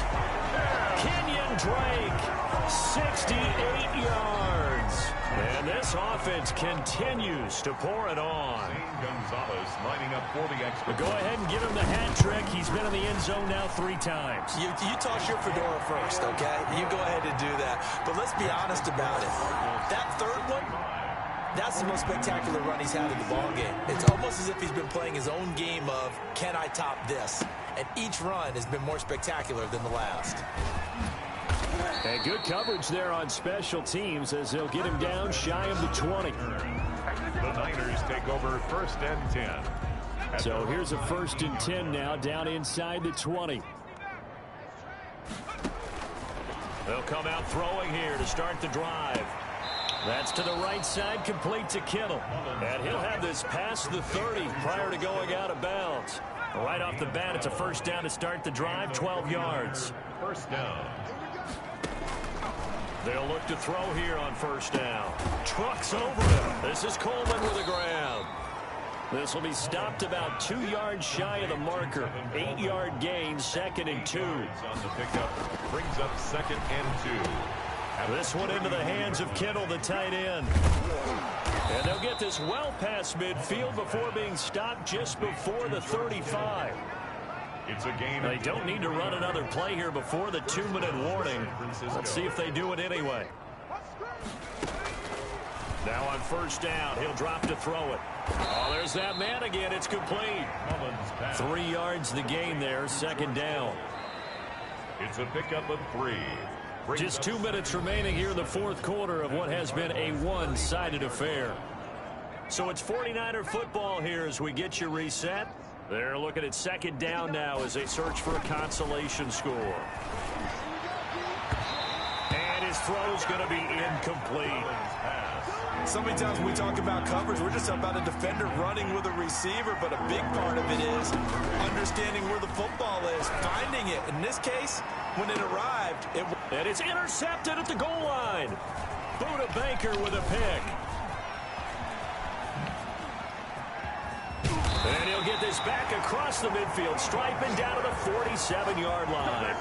Speaker 3: Kenyon Drake, 68 yards. And this offense continues to pour it on.
Speaker 2: Gonzalez lining up for the extra.
Speaker 3: But go ahead and give him the hat trick. He's been in the end zone now 3 times.
Speaker 4: You toss your fedora first, okay? You go ahead and do that. But let's be honest about it. That 3rd one, that's the most spectacular run he's had in the ballgame. It's almost as if he's been playing his own game of, can I top this? And each run has been more spectacular than the last.
Speaker 3: And good coverage there on special teams as they'll get him down shy of the 20.
Speaker 2: The Niners take over 1st and 10.
Speaker 3: So here's a 1st and 10 now down inside the 20. They'll come out throwing here to start the drive. That's to the right side, complete to Kittle. And he'll have this past the 30 prior to going out of bounds. Right off the bat, it's a 1st down to start the drive, 12 yards.
Speaker 2: 1st down.
Speaker 3: They'll look to throw here on 1st down. Trucks over him. This is Coleman with the ground. This will be stopped about 2 yards shy of the marker. 8-yard gain, 2nd and 2.
Speaker 2: On the pickup, brings up 2nd and 2.
Speaker 3: This one into the hands of Kittle, the tight end. And they'll get this well past midfield before being stopped just before the 35.
Speaker 2: It's a gain.
Speaker 3: They don't need to run another play here before the 2-minute warning. Let's see if they do it anyway. Now on 1st down, he'll drop to throw it. Oh, there's that man again. It's complete. 3 yards the gain there, 2nd down.
Speaker 2: It's a pickup of 3.
Speaker 3: Just 2 minutes remaining here in the 4th quarter of what has been a one-sided affair. So it's 49er football here as we get you reset. They're looking at 2nd down now as they search for a consolation score. And his throw's going to be incomplete.
Speaker 4: So many times when we talk about coverage, we're just about a defender running with a receiver, but a big part of it is understanding where the football is, finding it. In this case, when it arrived,
Speaker 3: and it's intercepted at the goal line. Buda Baker with a pick. And he'll get is back across the midfield stripe and down to the 47-yard line.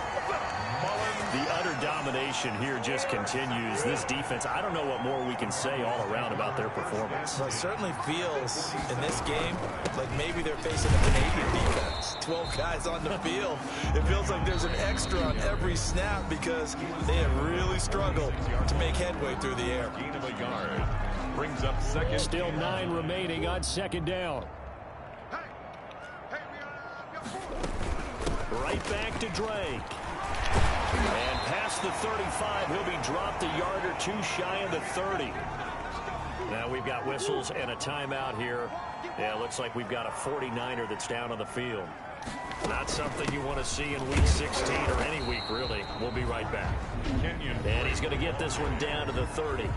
Speaker 3: The utter domination here just continues. This defense, I don't know what more we can say all around about their performance.
Speaker 4: Well, it certainly feels in this game like maybe they're facing a Canadian defense. 12 guys on the field. It feels like there's an extra on every snap because they have really struggled to make headway through the air.
Speaker 2: Gain of a yard. Brings up second.
Speaker 3: Still 9 remaining on second down. Right back to Drake. And past the 35, he'll be dropped a yard or two shy of the 30. Now we've got whistles and a timeout here. Yeah, it looks like we've got a 49er that's down on the field. Not something you want to see in Week 16 or any week, really. We'll be right back. And he's going to get this one down to the 30.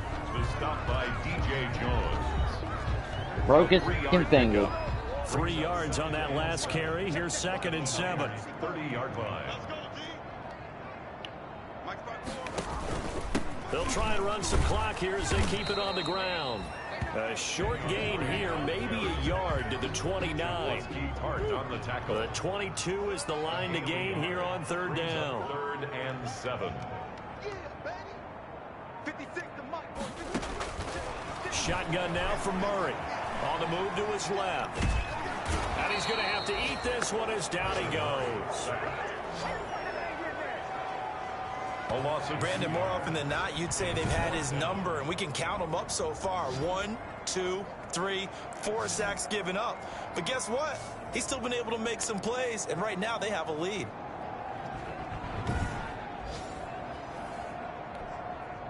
Speaker 2: Stopped by DJ Jones.
Speaker 5: Broke his finger.
Speaker 3: 3 yards on that last carry. Here's 2nd and 7.
Speaker 2: 30-yard line.
Speaker 3: They'll try and run some clock here as they keep it on the ground. A short gain here, maybe a yard to the 29.
Speaker 2: Hart on the tackle.
Speaker 3: The 22 is the line to gain here on 3rd down.
Speaker 2: 3rd and 7.
Speaker 3: Shotgun now from Murray. On the move to his left. And he's going to have to eat this one as down he goes.
Speaker 2: A loss of
Speaker 4: Brandon, more often than not, you'd say they've had his number, and we can count them up so far. 1, 2, 3, 4 sacks given up. But guess what? He's still been able to make some plays, and right now they have a lead.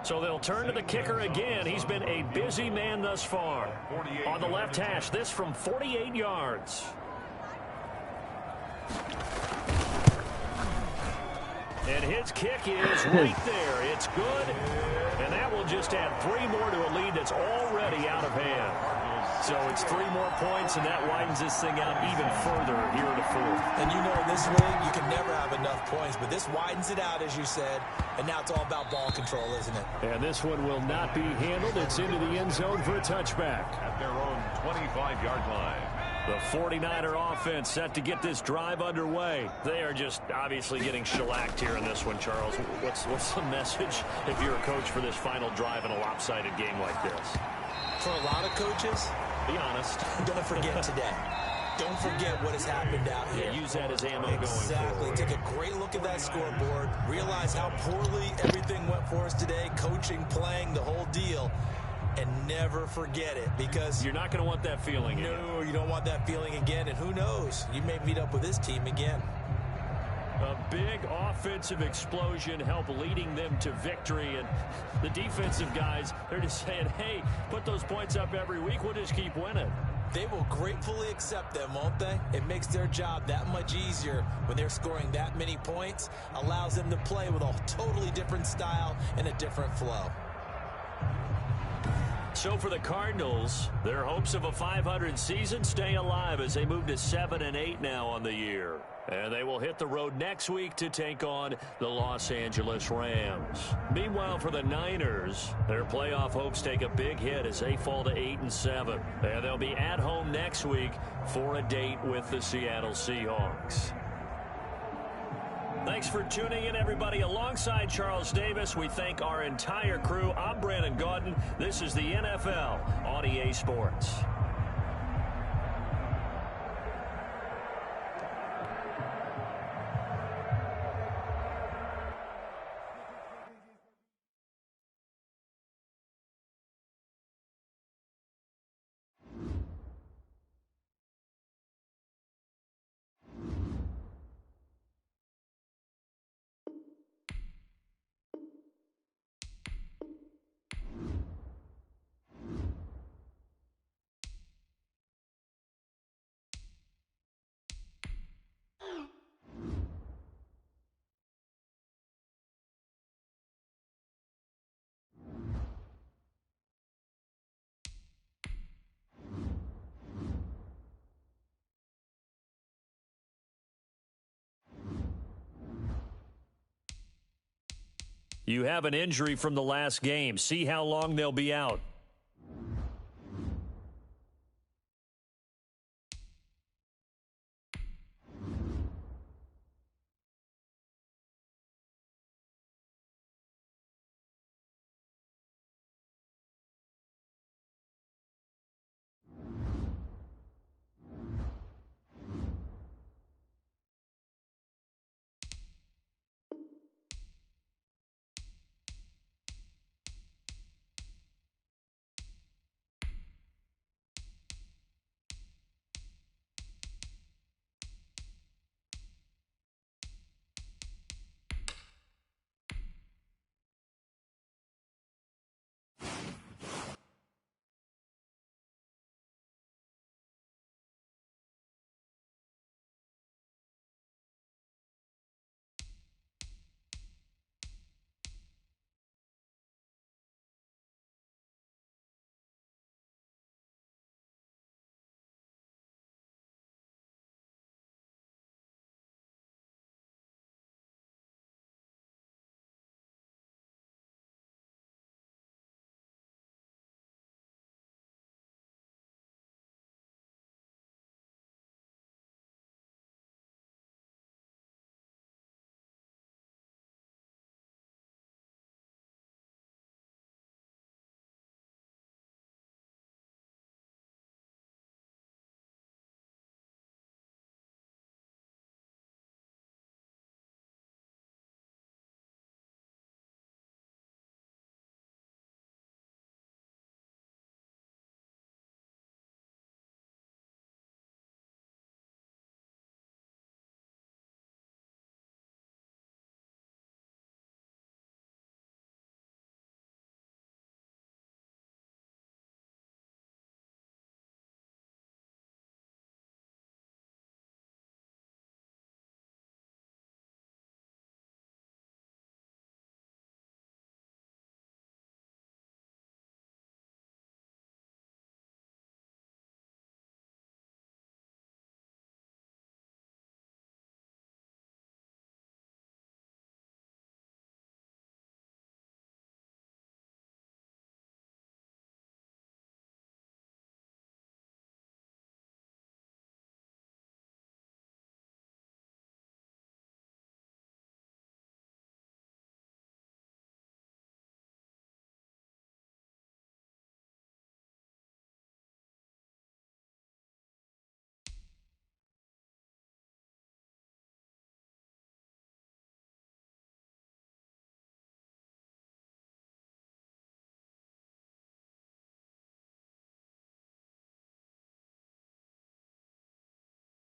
Speaker 3: So they'll turn to the kicker again. He's been a busy man thus far. On the left hash, this from 48 yards. And his kick is right there. It's good. And that will just add 3 more to a lead that's already out of hand. So it's 3 more points, and that widens this thing out even further here in the 4th.
Speaker 4: And you know in this league, you can never have enough points, but this widens it out, as you said, and now it's all about ball control, isn't it?
Speaker 3: And this one will not be handled. It's into the end zone for a touchback.
Speaker 2: At their own 25-yard line.
Speaker 3: The 49er offense set to get this drive underway. They are just obviously getting shellacked here in this one, Charles. What's the message if you're a coach for this final drive in a lopsided game like this?
Speaker 4: For a lot of coaches,
Speaker 3: be honest.
Speaker 4: Don't forget today. Don't forget what has happened out here.
Speaker 3: Yeah, use that as ammo going
Speaker 4: Exactly. Take a great look at that scoreboard. Realize how poorly everything went for us today. Coaching, playing, the whole deal. And never forget it, because
Speaker 3: you're not going to want that feeling again.
Speaker 4: No, you don't want that feeling again. And who knows? You may meet up with this team again.
Speaker 3: A big offensive explosion helped leading them to victory. And the defensive guys, they're just saying, hey, put those points up every week. We'll just keep winning.
Speaker 4: They will gratefully accept them, won't they? It makes their job that much easier when they're scoring that many points. Allows them to play with a totally different style and a different flow.
Speaker 3: So for the Cardinals, their hopes of a 500 season stay alive as they move to 7-8 now on the year. And they will hit the road next week to take on the Los Angeles Rams. Meanwhile, for the Niners, their playoff hopes take a big hit as they fall to 8-7. And they'll be at home next week for a date with the Seattle Seahawks. Thanks for tuning in, everybody. Alongside Charles Davis, we thank our entire crew. I'm Brandon Gaudin. This is the NFL on EA Sports. You have an injury from the last game. See how long they'll be out.